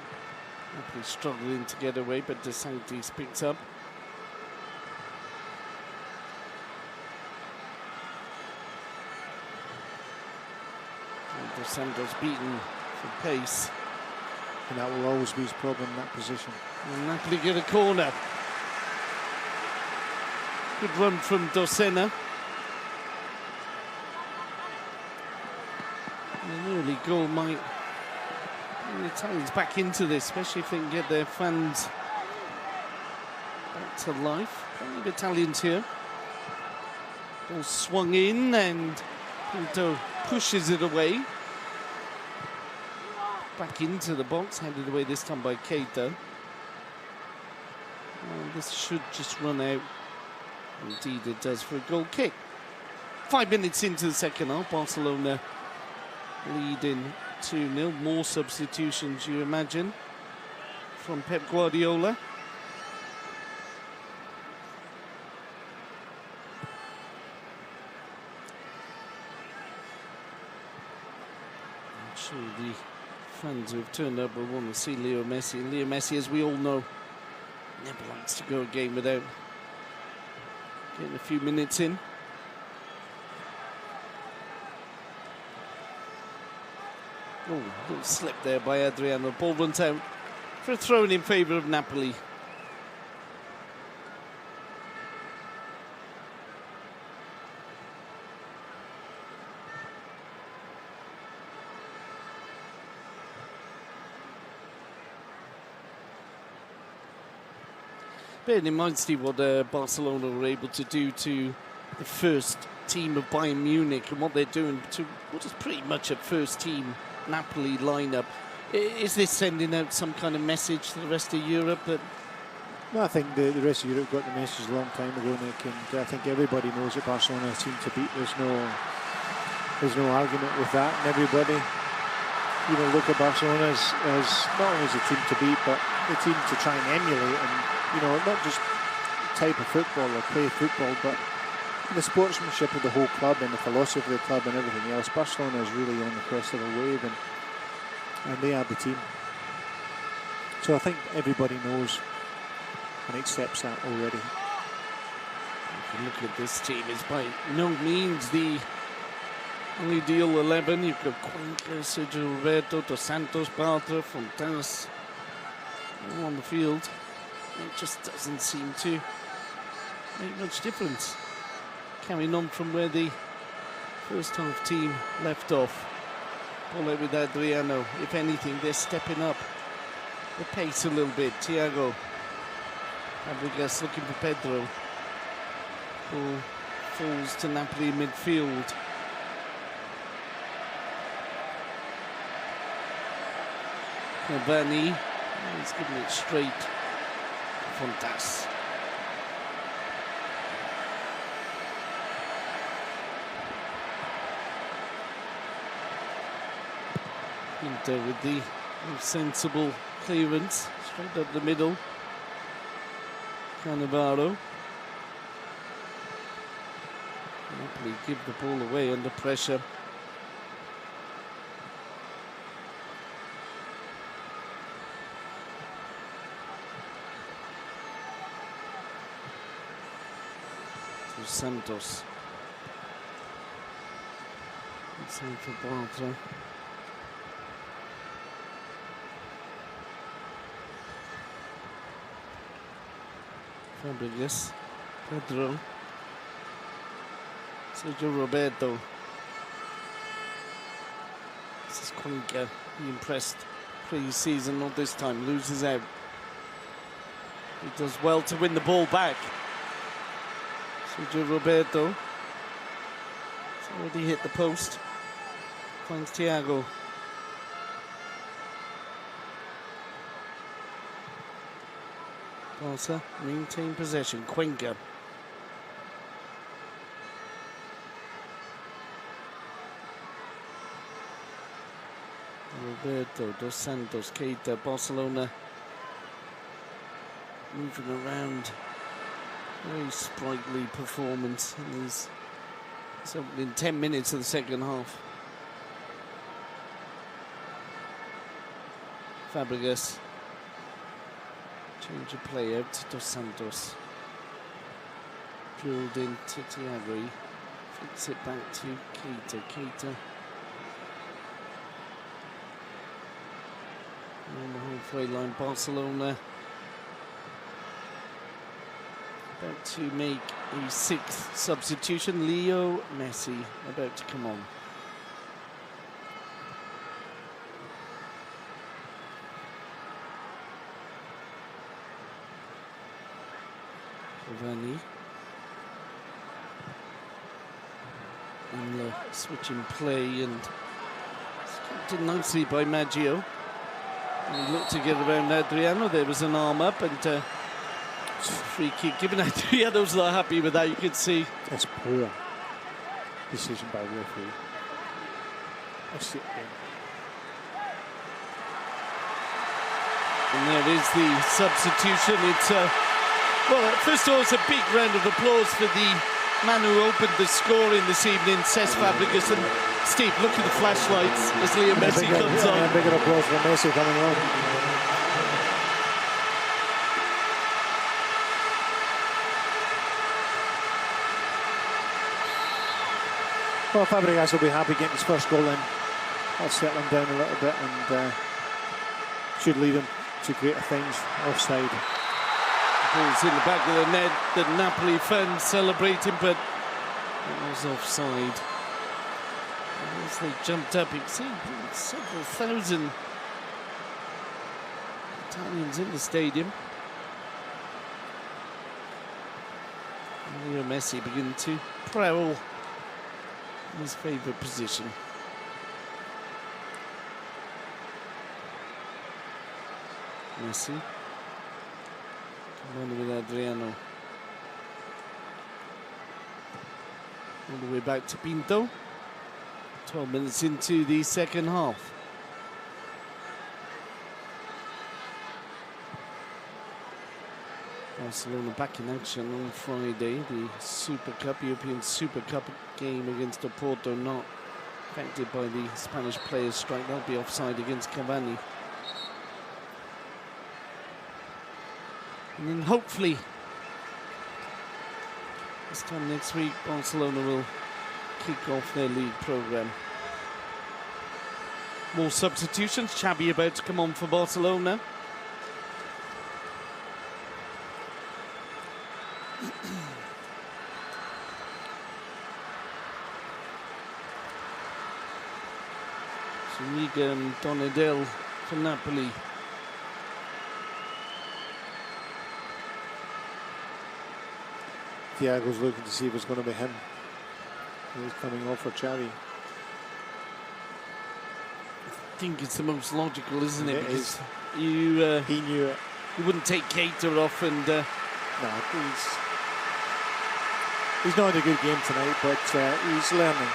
Napoli struggling to get away, but De Sanctis picks up. And Dos Santos beaten for pace. And that will always be his problem in that position. And Napoli get a corner. Good run from Dosena. An early goal might bring the Italians back into this, especially if they can get their fans back to life. Plenty of Italians here. Ball swung in and Pinto pushes it away. Back into the box, handed away this time by Keita. And this should just run out. Indeed it does for a goal kick. 5 minutes into the second half, Barcelona leading 2-0. More substitutions, you imagine, from Pep Guardiola. I'm sure the fans who have turned up will want to see Leo Messi. And Leo Messi, as we all know, never likes to go a game without getting a few minutes in. Oh, a little slip there by Adriano. Ball runs out for a throw in favour of Napoli. Bearing in mind, Steve, what Barcelona were able to do to the first team of Bayern Munich and what they're doing to what is pretty much a first team Napoli lineup. Is this sending out some kind of message to the rest of Europe? That No, I think the rest of Europe got the message a long time ago, Nick, and I think everybody knows that Barcelona is a team to beat. There's no argument with that, and everybody, you know, look at Barcelona as not only as a team to beat, but a team to try and emulate, and you know, not just type of football or play football, but the sportsmanship of the whole club and the philosophy of the club and everything else. Barcelona is really on the crest of a wave, and they are the team. So I think everybody knows and accepts that already. if you look at this team, it's by no means the only ideal 11. You've got Cuenca, Sergio Roberto, Dos Santos, Bartra, Fontas all on the field. It just doesn't seem to make much difference. Carrying on from where the first half team left off. Ball out with Adriano. If anything, they're stepping up the pace a little bit. Thiago. Fàbregas looking for Pedro. Ball falls to Napoli midfield. Cavani. He's giving it straight to Fontas. Inter with the sensible clearance, straight up the middle. Cannavaro. Napoli give the ball away under pressure. To Santos. Inside for Bartra. Fàbregas, Pedro, Sergio Roberto. This is Cuenca. He impressed pre-season, not this time. Loses out. He does well to win the ball back. Sergio Roberto. It's already hit the post. Finds Thiago. Barça maintain possession. Cuenca. Roberto, Dos Santos, Keita, Barcelona moving around. Very sprightly performance in these. So in 10 minutes of the second half. Fàbregas. Change of play out to Dos Santos. Drilled in to Thiago. Flicks it back to Keita. Keita. On the halfway line, Barcelona about to make a 6th substitution. Leo Messi about to come on. Cavani. And the switch in play, and it's kept in nicely by Maggio. And he looked to get around Adriano. There was an arm up, and free kick given. Adriano's not happy with that, you could see. That's poor decision by the referee. That's it, and there is the substitution. It's well, first of all, it's a big round of applause for the man who opened the scoring this evening, Cesc Fàbregas. And Steve, look at the flashlights as Leo Messi comes on. A bigger applause for Messi coming on. Well, Fàbregas will be happy getting his first goal in. That'll settle him down a little bit and should lead him to greater things. Offside. Ball's in the back of the net. The Napoli fans celebrating, but it was offside. As they jumped up, you can see several thousand Italians in the stadium. Leo Messi beginning to prowl in his favourite position. Messi. Come on with Adriano. All the way back to Pinto. 12 minutes into the second half. Barcelona back in action on Friday. The Super Cup, European Super Cup game against Oporto, not affected by the Spanish players' strike. That'll be offside against Cavani. And then hopefully, this time next week, Barcelona will kick off their league programme. More substitutions. Xavi about to come on for Barcelona. Zuniga and Donadel for Napoli. Thiago's looking to see if it's going to be him. He's coming off for Xavi. I think it's the most logical, isn't it? It is. You, he knew it. You wouldn't take Keita off and... No, he's not had a good game tonight, but he's learning.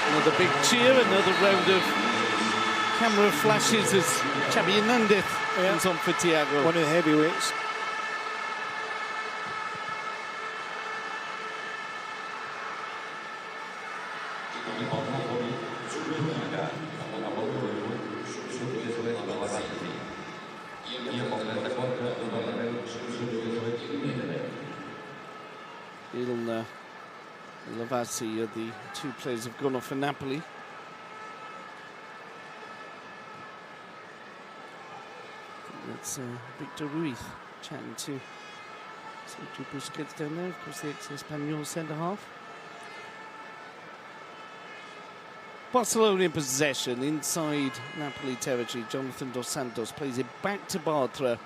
Another big cheer, another round of camera flashes as Xavi Hernandez comes on for Thiago. One of the heavyweights. Ilna and Lavazzi are the two players who've gone off for Napoli. That's Victor Ruiz chatting to Sergio Busquets down there, of course, the ex-Espanyol centre-half. Barcelona in possession inside Napoli territory. Jonathan Dos Santos plays it back to Bartra.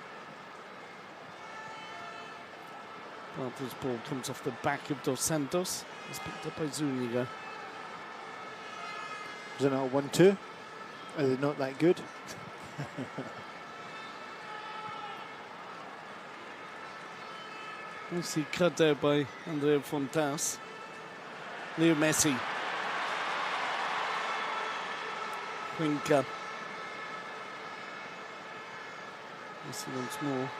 Bartra's ball comes off the back of Dos Santos. It's picked up by Zuniga. Is it not 1-2? Are they not that good? Nicely cut out by Andrea Fontas. Leo Messi. Quinca. Messi once more.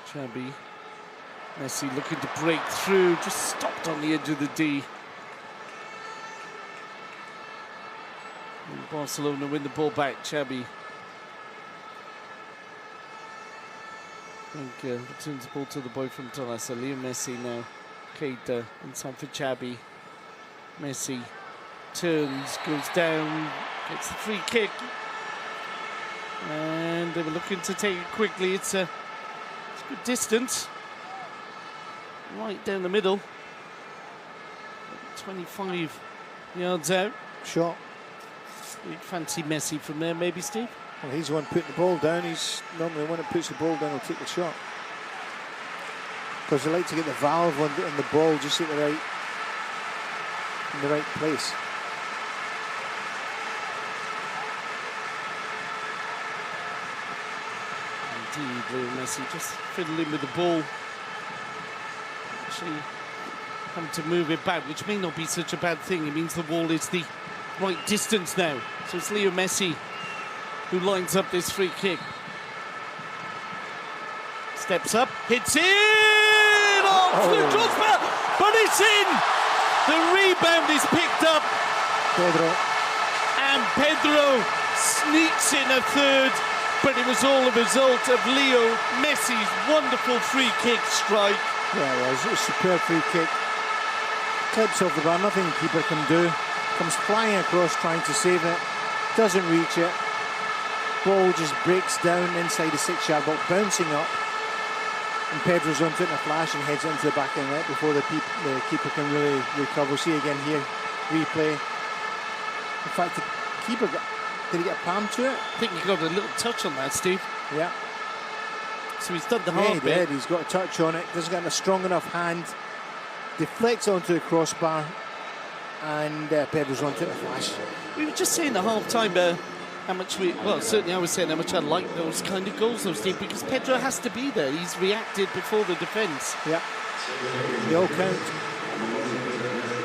Xabi. Messi looking to break through, just stopped on the edge of the D. And Barcelona win the ball back. Xabi. Quinca returns the ball to the boy from Tarrasa. Leo Messi now. Keita inside for Xabi. Messi turns, goes down, gets the free kick. And they were looking to take it quickly. It's a good distance. Right down the middle. 25 yards out. Shot. You'd fancy Messi from there, maybe, Steve? Well, he's the one putting the ball down. He's normally the one that puts the ball down will take the shot. Because they like to get the valve on the ball just at the right place. Indeed, Leo Messi just fiddling with the ball. Actually, having to move it back, which may not be such a bad thing. It means the wall is the right distance now. So it's Leo Messi who lines up this free kick. Steps up, hits it! But it's in! The rebound is picked up. Pedro. And Pedro sneaks in a third. But it was all a result of Leo Messi's wonderful free kick strike. Yeah, it was a superb free kick. Clips off the bar, nothing the keeper can do. Comes flying across trying to save it. Doesn't reach it. Ball just breaks down inside the 6-yard box, bouncing up. And Pedro's onto it in a flash and heads into the back of the net before the keeper can really recover. See again here, replay. In fact, the keeper did he get a palm to it? I think he got a little touch on that, Steve. Yeah. So he's done the hard bit. Did. He's got a touch on it. Doesn't get a strong enough hand. Deflects onto the crossbar, and Pedro's onto it in a flash. We were just saying at half-time how much certainly I was saying how much I like those kind of goals, though, Steve, because Pedro has to be there. He's reacted before the defence. Yeah. They all count.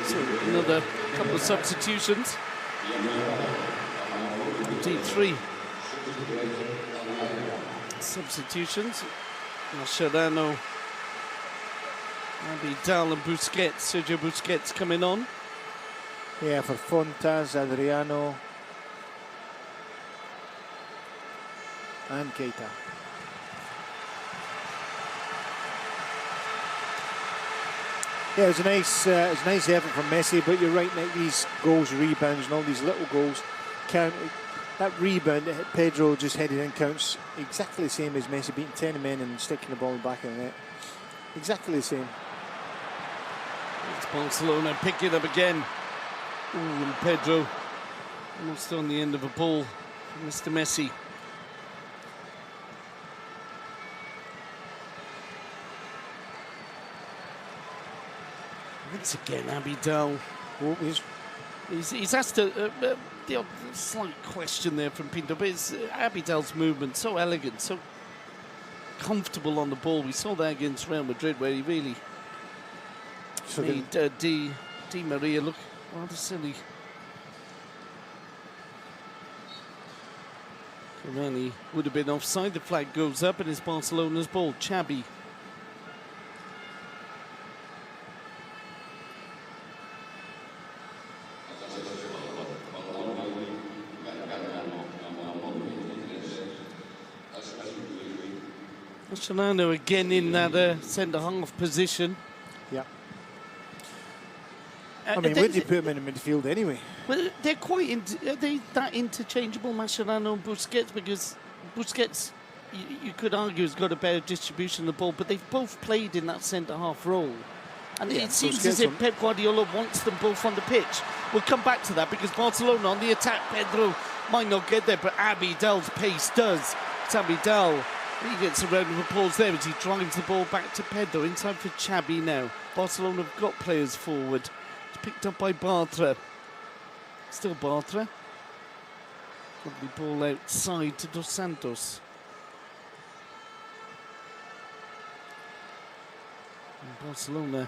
So another couple of substitutions. Indeed, 3 substitutions. Mascherano, Abidal and Busquets. Sergio Busquets coming on. Yeah, for Fontas, Adriano, and Keita. Yeah, it was a nice effort from Messi, but you're right, Nick, these goals, rebounds, and all these little goals count. That rebound that Pedro just headed in counts exactly the same as Messi beating 10 men and sticking the ball in the back of the net. Exactly the same. It's Barcelona picking up again. Ooh, and Pedro almost on the end of a ball from Mr. Messi. Once again, Abidal. Oh, he's asked a slight question there from Pinto, but it's Abidal's movement, so elegant, so comfortable on the ball. We saw that against Real Madrid, where he really made Di Maria look rather silly. Cavani would have been offside. The flag goes up, and it's Barcelona's ball. Xabi. Mascherano again in that centre-half position. Yeah. I mean, where do you put him in the midfield anyway? Well, they're quite. Are they that interchangeable, Mascherano and Busquets? Because Busquets, you could argue, has got a better distribution of the ball, but they've both played in that centre-half role. And Yeah, it seems Busquets as if Pep Guardiola wants them both on the pitch. We'll come back to that because Barcelona on the attack, Pedro might not get there, but Abidal's pace does. It's Abidal. He gets a round of applause there as he drives the ball back to Pedro. Inside for Xabi now. Barcelona have got players forward. It's picked up by Bartra. Still Bartra. Lovely ball outside to Dos Santos. And Barcelona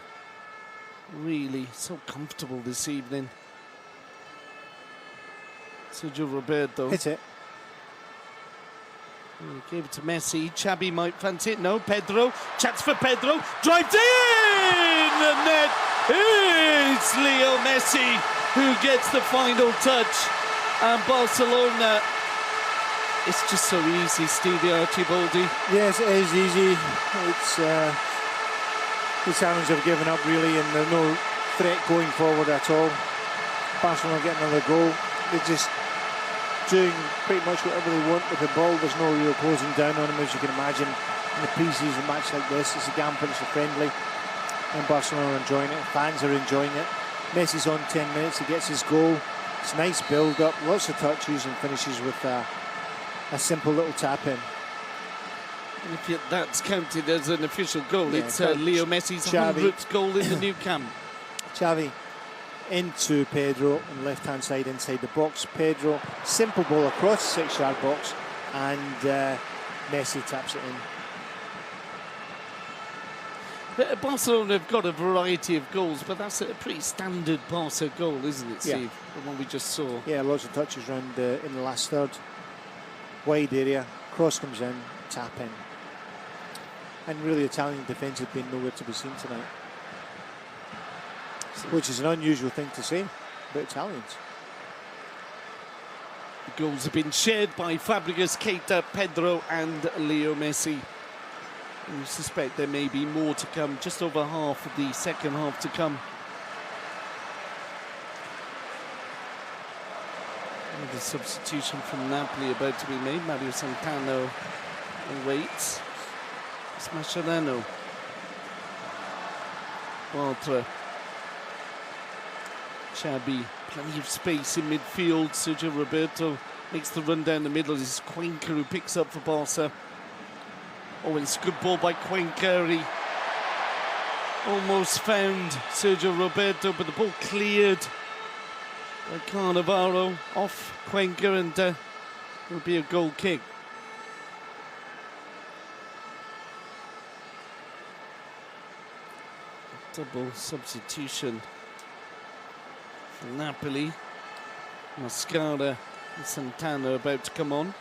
really so comfortable this evening. Sergio Roberto. Hit it. Gave it to Messi. Xabi might fancy it. No, Pedro. Chance for Pedro. Drives in! And then it's Leo Messi who gets the final touch. And Barcelona, it's just so easy, Stevie Archibaldi. Yes, it is easy. It's the Italians have given up really, and there's no threat going forward at all. Barcelona getting another goal. They're just doing pretty much whatever they want with the ball. There's no real closing down on them, as you can imagine. In a pre-season match like this, it's a Gamper, it's a friendly, and Barcelona are enjoying it. Fans are enjoying it. Messi's on 10 minutes. He gets his goal. It's a nice build-up, lots of touches, and finishes with a simple little tap-in. And if that's counted as an official goal, Yeah, it's Leo Messi's 100th goal in the new camp. Xavi into Pedro on the left-hand side inside the box. Pedro, simple ball across the 6-yard box, and Messi taps it in. Barcelona have got a variety of goals, but that's a pretty standard Barca goal, isn't it, Steve? Yeah. The one we just saw. Yeah, lots of touches around in the last third. Wide area, cross comes in, tap in. And really, Italian defence have been nowhere to be seen tonight. Which is an unusual thing to say about Italians. The goals have been shared by Fàbregas, Keita, Pedro and Leo Messi. And we suspect there may be more to come, just over half of the second half to come. Another substitution from Napoli about to be made. Mario Santano waits. It's Mascherano. Bartra. Xabi, plenty of space in midfield. Sergio Roberto makes the run down the middle. It's Cuenca who picks up for Barca. Oh, it's a good ball by Cuenca. He almost found Sergio Roberto, but the ball cleared by Cannavaro off Cuenca, and it'll be a goal kick. Double substitution for Napoli. Mascara and Santana about to come on.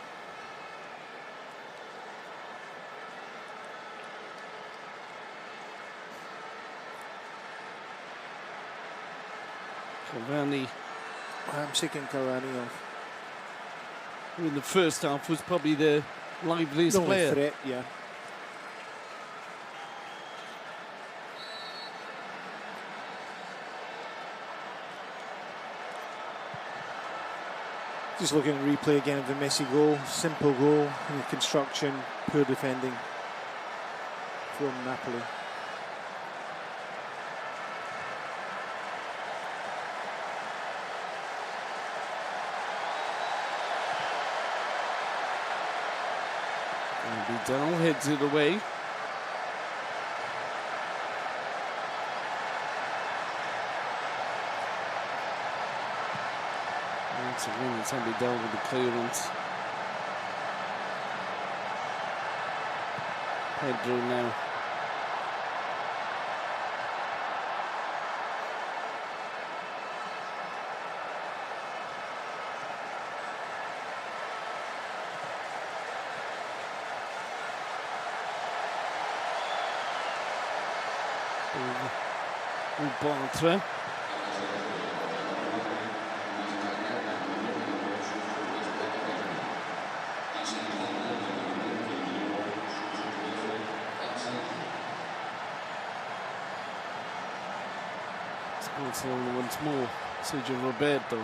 Cavani. I'm taking Cavani off. Who in the first half was probably the liveliest player. Threat, yeah. Just looking at replay again of the Messi goal. Simple goal, construction, poor defending from Napoli. Vidal heads it away. Once again, it's Vidal with the clearance. Pedro now. Bartra. Barcelona once more. Sergio Roberto.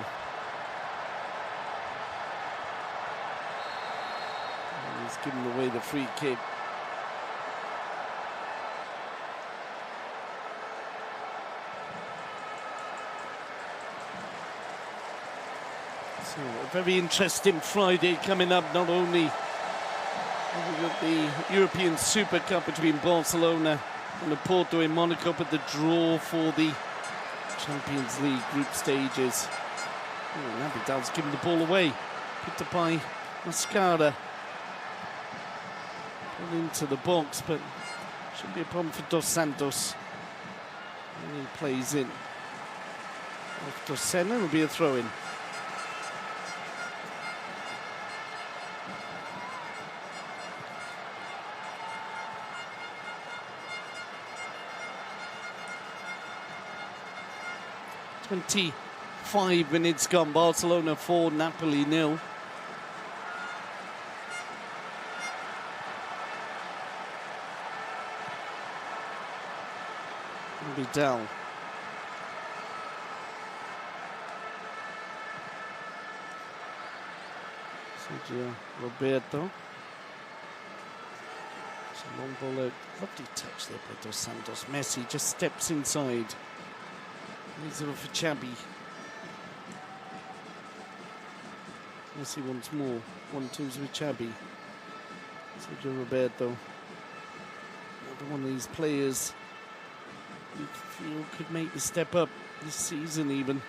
giving away the free kick. So a very interesting Friday coming up. Not only have we got the European Super Cup between Barcelona and the Porto in Monaco, but the draw for the Champions League group stages. Oh, Abidal's given the ball away. Picked up by Mascara. Put into the box, but shouldn't be a problem for Dos Santos. And he plays in. Off Dos Senna, will be a throw-in. "25 minutes gone. Barcelona 4, Napoli 0. Vidal. Sergio Roberto. It's a long ball out. Lovely touch there by Dos Santos. Messi just steps inside. He's over for Xabi. Messi wants more. 1-2s with Xabi. Sergio Roberto. Another one of these players you feel could make the step up this season even.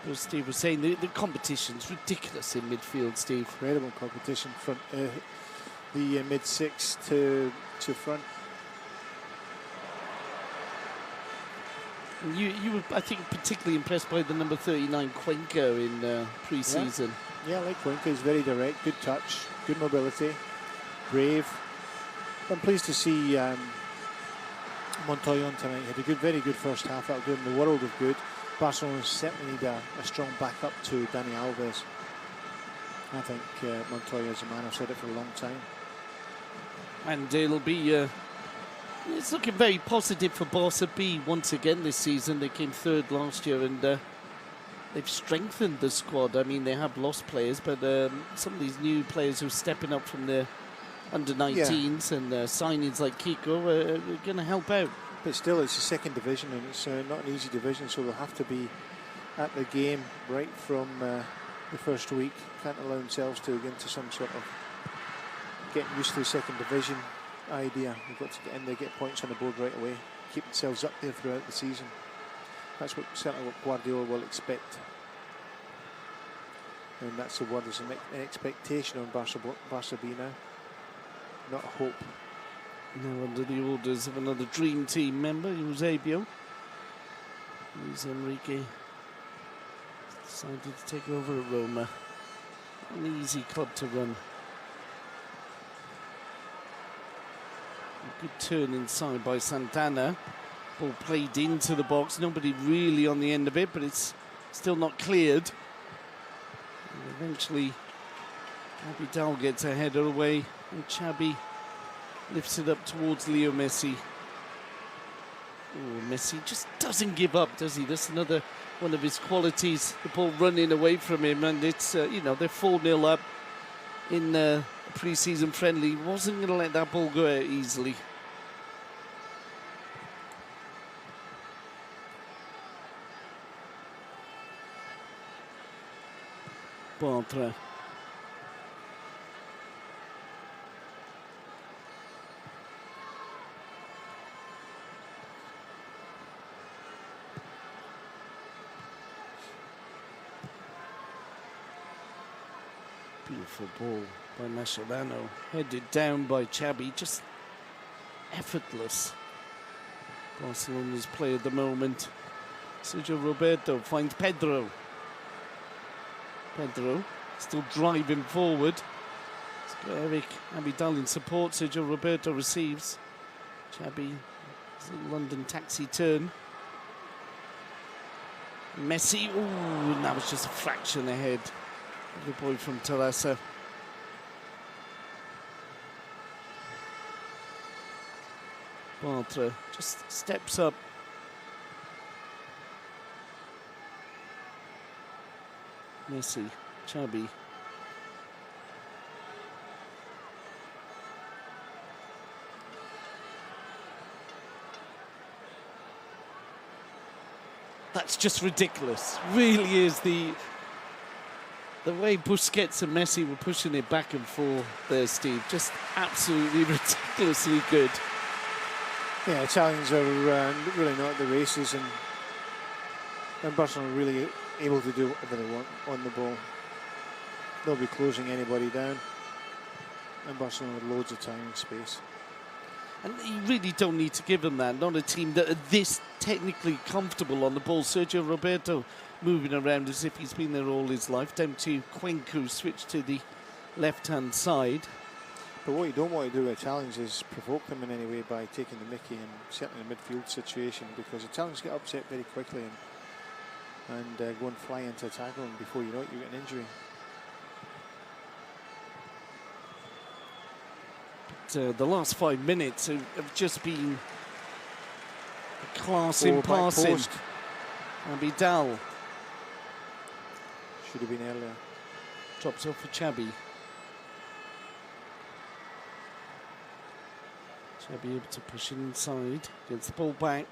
As Steve was saying, the competition's ridiculous in midfield, Steve. Incredible competition from the mid-six to front. You were, I think, particularly impressed by the number 39 Cuenca in pre-season. Yeah, I like Cuenca. He's very direct, good touch, good mobility, brave. I'm pleased to see Montoya on tonight. He had a very good first half. That'll do him the world of good. Barcelona certainly need a strong backup to Dani Alves. I think Montoya is a man. I've said it for a long time. And it'll be... it's looking very positive for Barca B once again this season. They came third last year, and they've strengthened the squad. I mean, they have lost players, but some of these new players who are stepping up from the under-19s and signings like Kiko are going to help out. But still, it's the second division, and it's not an easy division, so they'll have to be at the game right from the first week. Can't allow themselves to get into some sort of getting used to the second division idea. They've got to get in there, get points on the board right away, keep themselves up there throughout the season. That's certainly what Guardiola will expect. And that's the word, there's an expectation on Barca B now, not hope. Now under the orders of another dream team member, Eusebio. Luis Enrique decided to take over at Roma. An easy club to run. A good turn inside by Santana. Ball played into the box. Nobody really on the end of it, but it's still not cleared. And eventually, Abidal gets a header away, and Xabi lifts it up towards Leo Messi. Oh, Messi just doesn't give up, does he? That's another one of his qualities, the ball running away from him. And it's, you know, they're 4-0 up in a pre-season friendly. Wasn't going to let that ball go out easily. Bartra. Beautiful ball by Mascherano, headed down by Xabi, just effortless. Barcelona's play at the moment. Sergio Roberto finds Pedro. Pedro still driving forward. It's got Eric Abidal in support. Sergio Roberto receives. Xabi, a London taxi turn. Messi, ooh, and that was just a fraction ahead. The boy from Terrassa. Bartra just steps up. Messi, Xabi, That's just ridiculous. Really is the way Busquets and Messi were pushing it back and forth there, Steve. Just absolutely ridiculously good. Yeah, Italians are really not at the races, and Barcelona are really able to do whatever they want on the ball. They'll be closing anybody down, and Barcelona with loads of time and space. And you really don't need to give them that. Not a team that are this technically comfortable on the ball. Sergio Roberto moving around as if he's been there all his life. Down to Cuenca, switched to the left-hand side. But what you don't want to do with Italians is provoke them in any way by taking the mickey, and certainly in a midfield situation, because Italians get upset very quickly and go and fly into a tackle, and before you know it, you get an injury. The last 5 minutes have just been a class in passing. Abidal should have been earlier. Drops off for Xabi. Xabi able to push it inside, gets the ball back.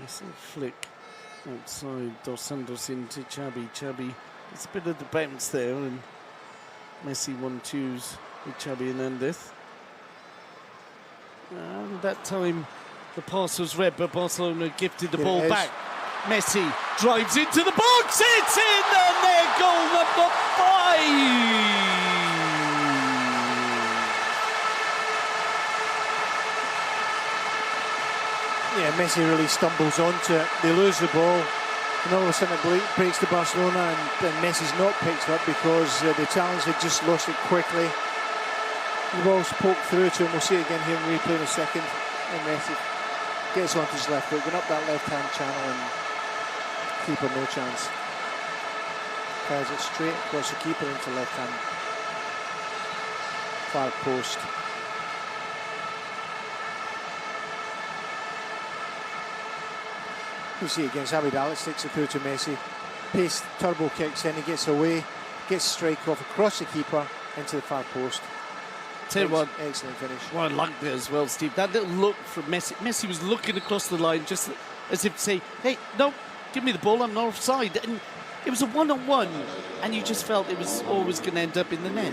Nice little flick outside, Dos Santos into Xabi. Xabi, it's a bit of the bounce there, and Messi 1-2s with Xabi Hernandez. And that time the pass was read, but Barcelona gifted the ball back. Messi drives into the box, it's in, and there, goal number 5! Yeah, Messi really stumbles onto it. They lose the ball, and all of a sudden it breaks to Barcelona, and Messi's not picked up because the Italians had just lost it quickly. The ball's poked through to him. We'll see it again here in replay in a second. And Messi gets onto his left foot, going up that left-hand channel, and keeper no chance. Fires it straight across the keeper into left-hand far post. You see it against Abidal, it sticks it through to Messi. Pace, turbo kicks in, he gets away, gets a strike off across the keeper into the far post. Tell you what, excellent finish. What I liked there as well, Steve. That little look from Messi. Messi was looking across the line just as if to say, hey, no, give me the ball, I'm not offside. And it was a one-on-one, and you just felt it was always going to end up in the net.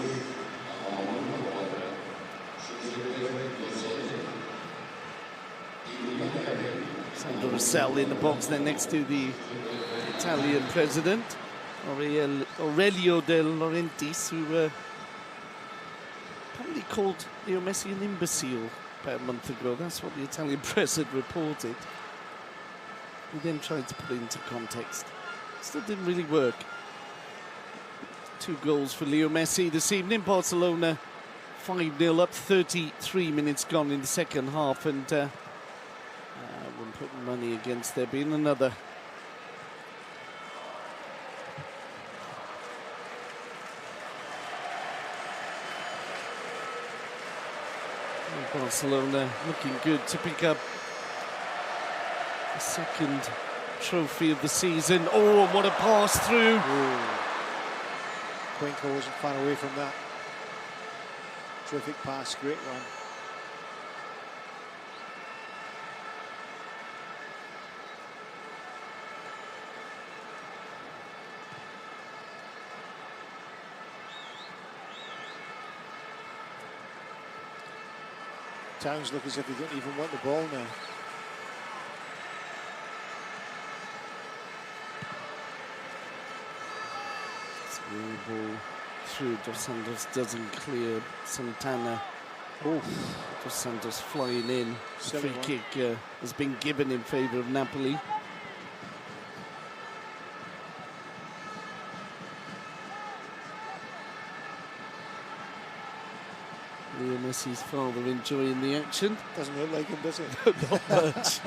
Sandro Rosell in the box there next to the Italian president, Aurelio De Laurentiis, who apparently called Leo Messi an imbecile about a month ago. That's what the Italian press had reported. He then tried to put it into context. Still didn't really work. 2 goals for Leo Messi this evening. Barcelona 5-0 up, 33 minutes gone in the second half, and wouldn't put money against there being another. Barcelona looking good to pick up the second trophy of the season. Oh, what a pass through. Cuenca wasn't far away from that. Terrific pass, great run. Towns look as if they don't even want the ball now. Ball through, Dos Santos doesn't clear Santana. Oh, Dos Santos flying in. The free kick has been given in favour of Napoli. Leo Messi's father enjoying the action. Doesn't look like him, does it? Not much.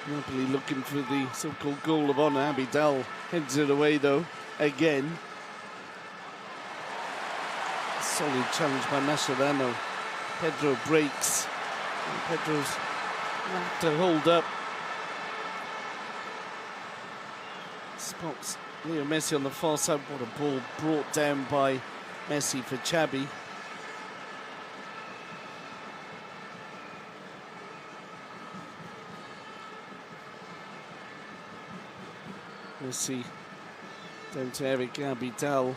Napoli looking for the so-called goal of honour. Abidal heads it away though, again. Solid challenge by Mascherano. Pedro breaks. Pedro's to hold up. Spots Leo Messi on the far side. What a ball brought down by Messi for Xabi. Messi down to Eric Abidal.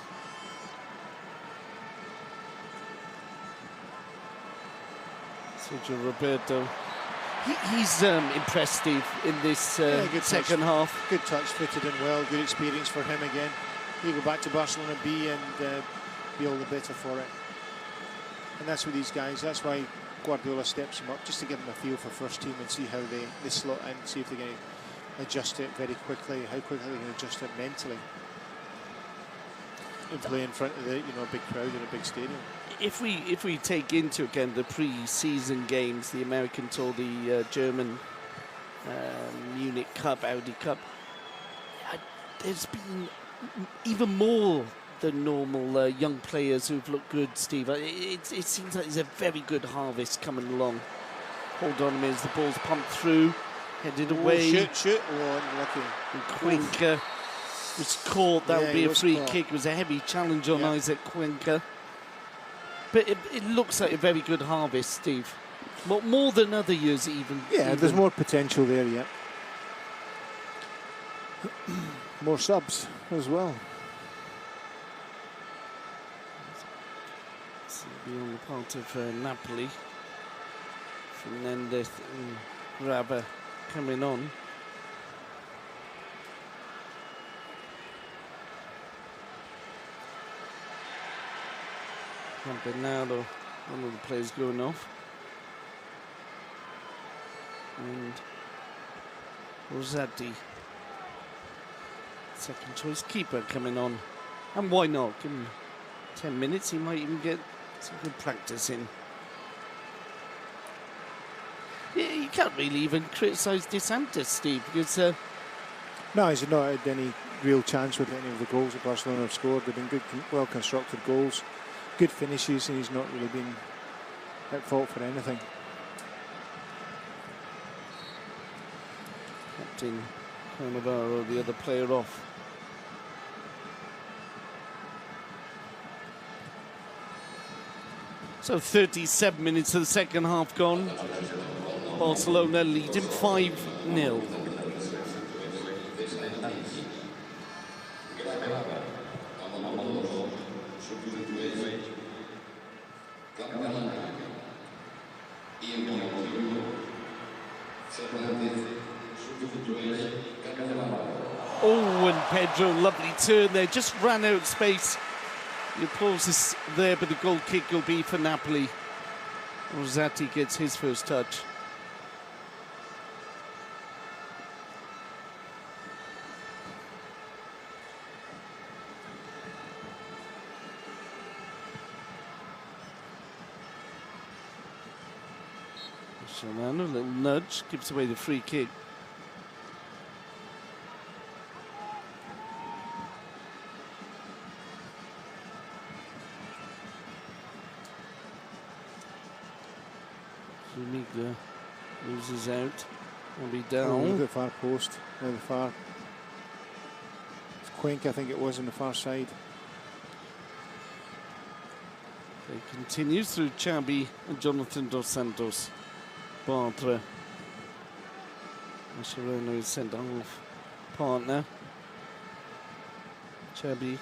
Sergio Roberto. He's impressed, Steve, in this second half. Good touch, fitted in well, good experience for him again. He go back to Barcelona B and be all the better for it. And that's with these guys, that's why Guardiola steps him up, just to give him a feel for first team and see how they slot in, see if they're going to adjust it very quickly, how quickly they can adjust it mentally. And play in front of the a big crowd in a big stadium. If we take into account the pre-season games, the American Tour, the German Munich Cup, Audi Cup, there's been even more than normal young players who've looked good, Steve. It seems like there's a very good harvest coming along. Hold on a minute, the ball's pumped through, headed away. Shoot. Oh, unlucky. And Cuenca was caught. That would be a free kick. It was a heavy challenge on Isaac Cuenca. But it looks like a very good harvest, Steve. More than other years, even. Yeah, there's more potential there yet. More subs as well. So on the part of Napoli. Fernandez and Raba coming on. Bernardo, one of the players going off. And Rosati, second choice keeper, coming on. And why not? Give him 10 minutes, he might even get some good practice in. Yeah, you can't really even criticise DeSantis, Steve, because... No, he's not had any real chance with any of the goals that Barcelona have scored. They've been good, well-constructed goals. Good finishes, and he's not really been at fault for anything. Captain Cannavaro, the other player, off. So 37 minutes of the second half gone. Barcelona leading 5-0. Oh, and Pedro, lovely turn there, just ran out of space. The applause is there, but the goal kick will be for Napoli. Rosati gets his first touch. Solano, a little nudge, gives away the free kick. Zuniga loses out. Will be down. Oh, look at the far post. Now the far. It's Cuenca, I think it was, on the far side. It continues through Xabi and Jonathan Dos Santos. Bartra. Mascherano is sent off. Partner. Xabi.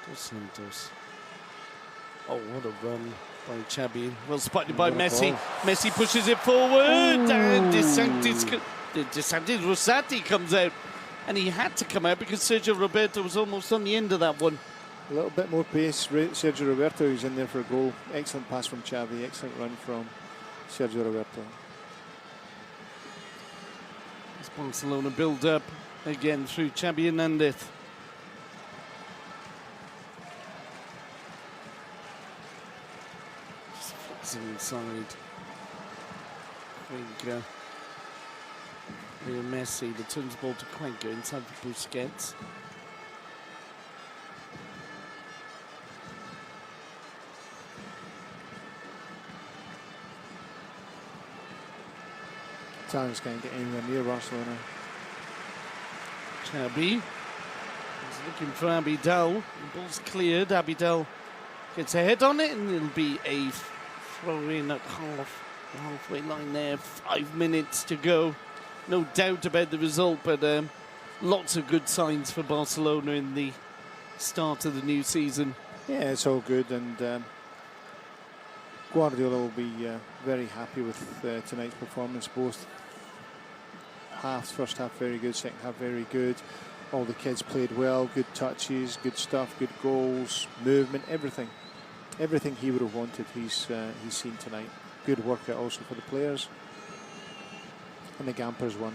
Dos Santos. Oh, what a run by Xabi. Well spotted by Messi. Messi pushes it forward. Ooh. And DeSantis Rosati comes out. And he had to come out because Sergio Roberto was almost on the end of that one. A little bit more pace. Sergio Roberto is in there for a goal. Excellent pass from Xabi. Excellent run from Sergio Roberto. As Barcelona build up again through Xabi Hernandez. Just flexing inside. Quenker. Messi, the turns ball to Quenker inside for Busquets. Italians can't get anywhere near Barcelona. Xabi is looking for Abidal. The ball's cleared. Abidal gets a head on it, and it'll be a throw in at halfway line there. 5 minutes to go. No doubt about the result, but lots of good signs for Barcelona in the start of the new season. Yeah, it's all good, and Guardiola will be very happy with tonight's performance. Both halves, first half very good, second half very good. All the kids played well, good touches, good stuff, good goals, movement, everything. Everything he would have wanted, he's seen tonight. Good workout also for the players. And the Gampers won.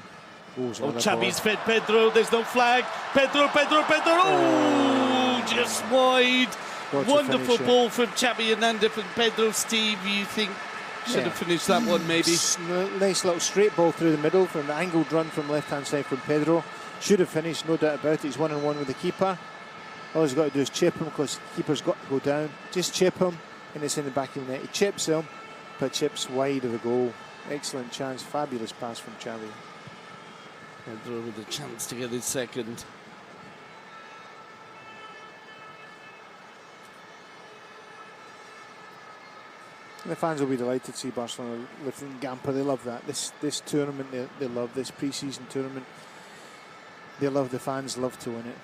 Oh, Xabi's fed Pedro, there's no flag. Pedro! Oh, just wide. Wonderful ball from Xabi Hernandez and Pedro. Steve, you think should have finished that one maybe? Nice little straight ball through the middle from the angled run from left-hand side from Pedro. Should have finished, no doubt about it. He's 1-on-1 with the keeper. All he's got to do is chip him because the keeper's got to go down. Just chip him and it's in the back of the net. He chips him, but chips wide of the goal. Excellent chance, fabulous pass from Xavi. Pedro with a chance to get his second. And the fans will be delighted to see Barcelona lifting Gamper. They love that. This tournament, they love this pre-season tournament. They love, the fans love to win it.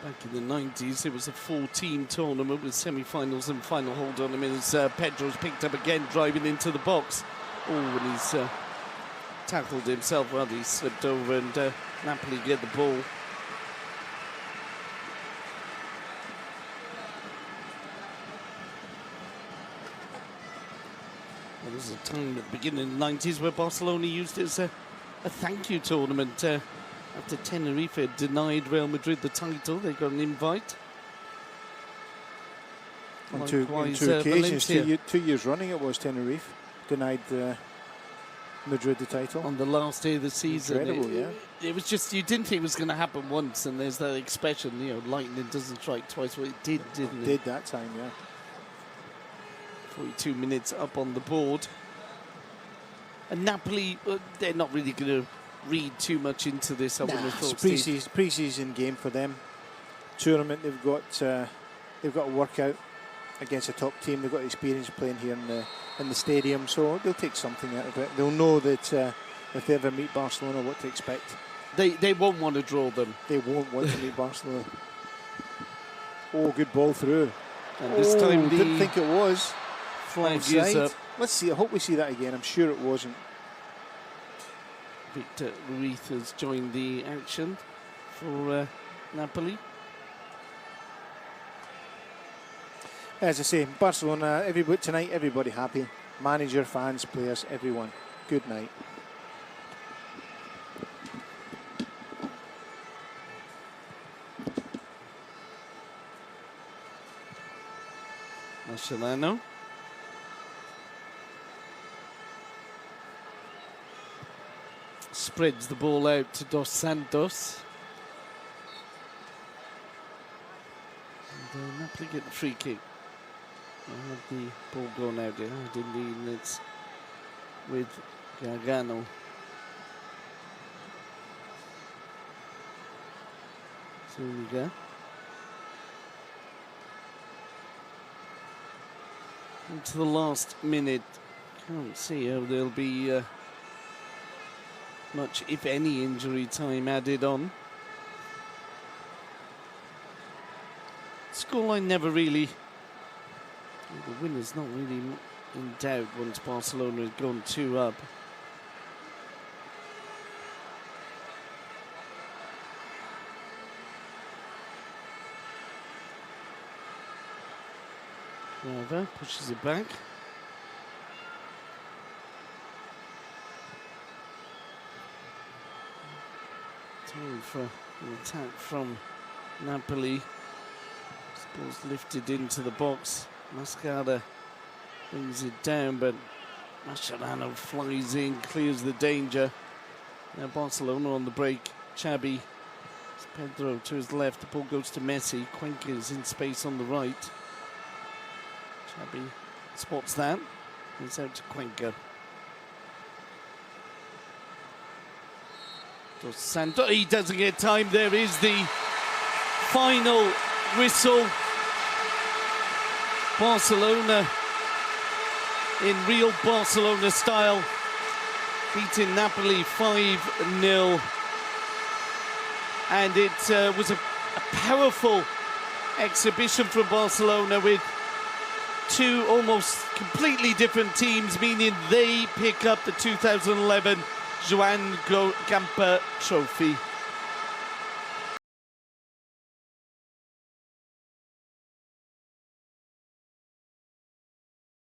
Back in the 90s, it was a 4-team tournament with semi-finals and final. Hold on a minute, Pedro's picked up again, driving into the box. Oh, and he's tackled himself. Well, he slipped over, and Napoli get the ball. There was a time at the beginning of the 90s where Barcelona used it as a thank you tournament. After Tenerife had denied Real Madrid the title, they got an invite. On two occasions, 2 years running it was Tenerife denied Madrid the title. On the last day of the season. Incredible, yeah. It was just, you didn't think it was going to happen once, and there's that expression, you know, lightning doesn't strike twice. Well, it did, didn't it? It did that time, yeah. 42 minutes up on the board. And Napoli, they're not really going to read too much into this, I wouldn't have thought. It's pre-season game for them. Tournament, they've got to work out against a top team. They've got experience playing here in the stadium, so they'll take something out of it. They'll know that if they ever meet Barcelona, what to expect. They won't want to draw them. They won't want to meet Barcelona. Oh, good ball through. And this time didn't think it was. Flag is up. Let's see. I hope we see that again. I'm sure it wasn't. Victor Ruiz has joined the action for Napoli. As I say, Barcelona, tonight, everybody happy. Manager, fans, players, everyone. Good night. Marcelano. Spreads the ball out to Dos Santos. And Napoli get the free kick. I had the ball gone out there. I didn't mean it's with Gargano. Zuniga. Into the last minute. Can't see how there'll be much, if any, injury time added on. Scoreline never really, the winner's not really in doubt once Barcelona had gone 2 up. Rava pushes it back. Time for an attack from Napoli. This ball's lifted into the box. Mascada Brings it down, but Mascherano flies in, clears the danger. Now Barcelona on the break. Xabi. It's Pedro to his left. The ball goes to Messi. Cuenca is in space on the right. Xabi spots that. It's out to Cuenca. Dos Santos. He doesn't get time. There is the final whistle. Barcelona, in real Barcelona style, beating Napoli 5-0. And it was a powerful exhibition from Barcelona with two almost completely different teams, meaning they pick up the 2011 Joan Gamper trophy.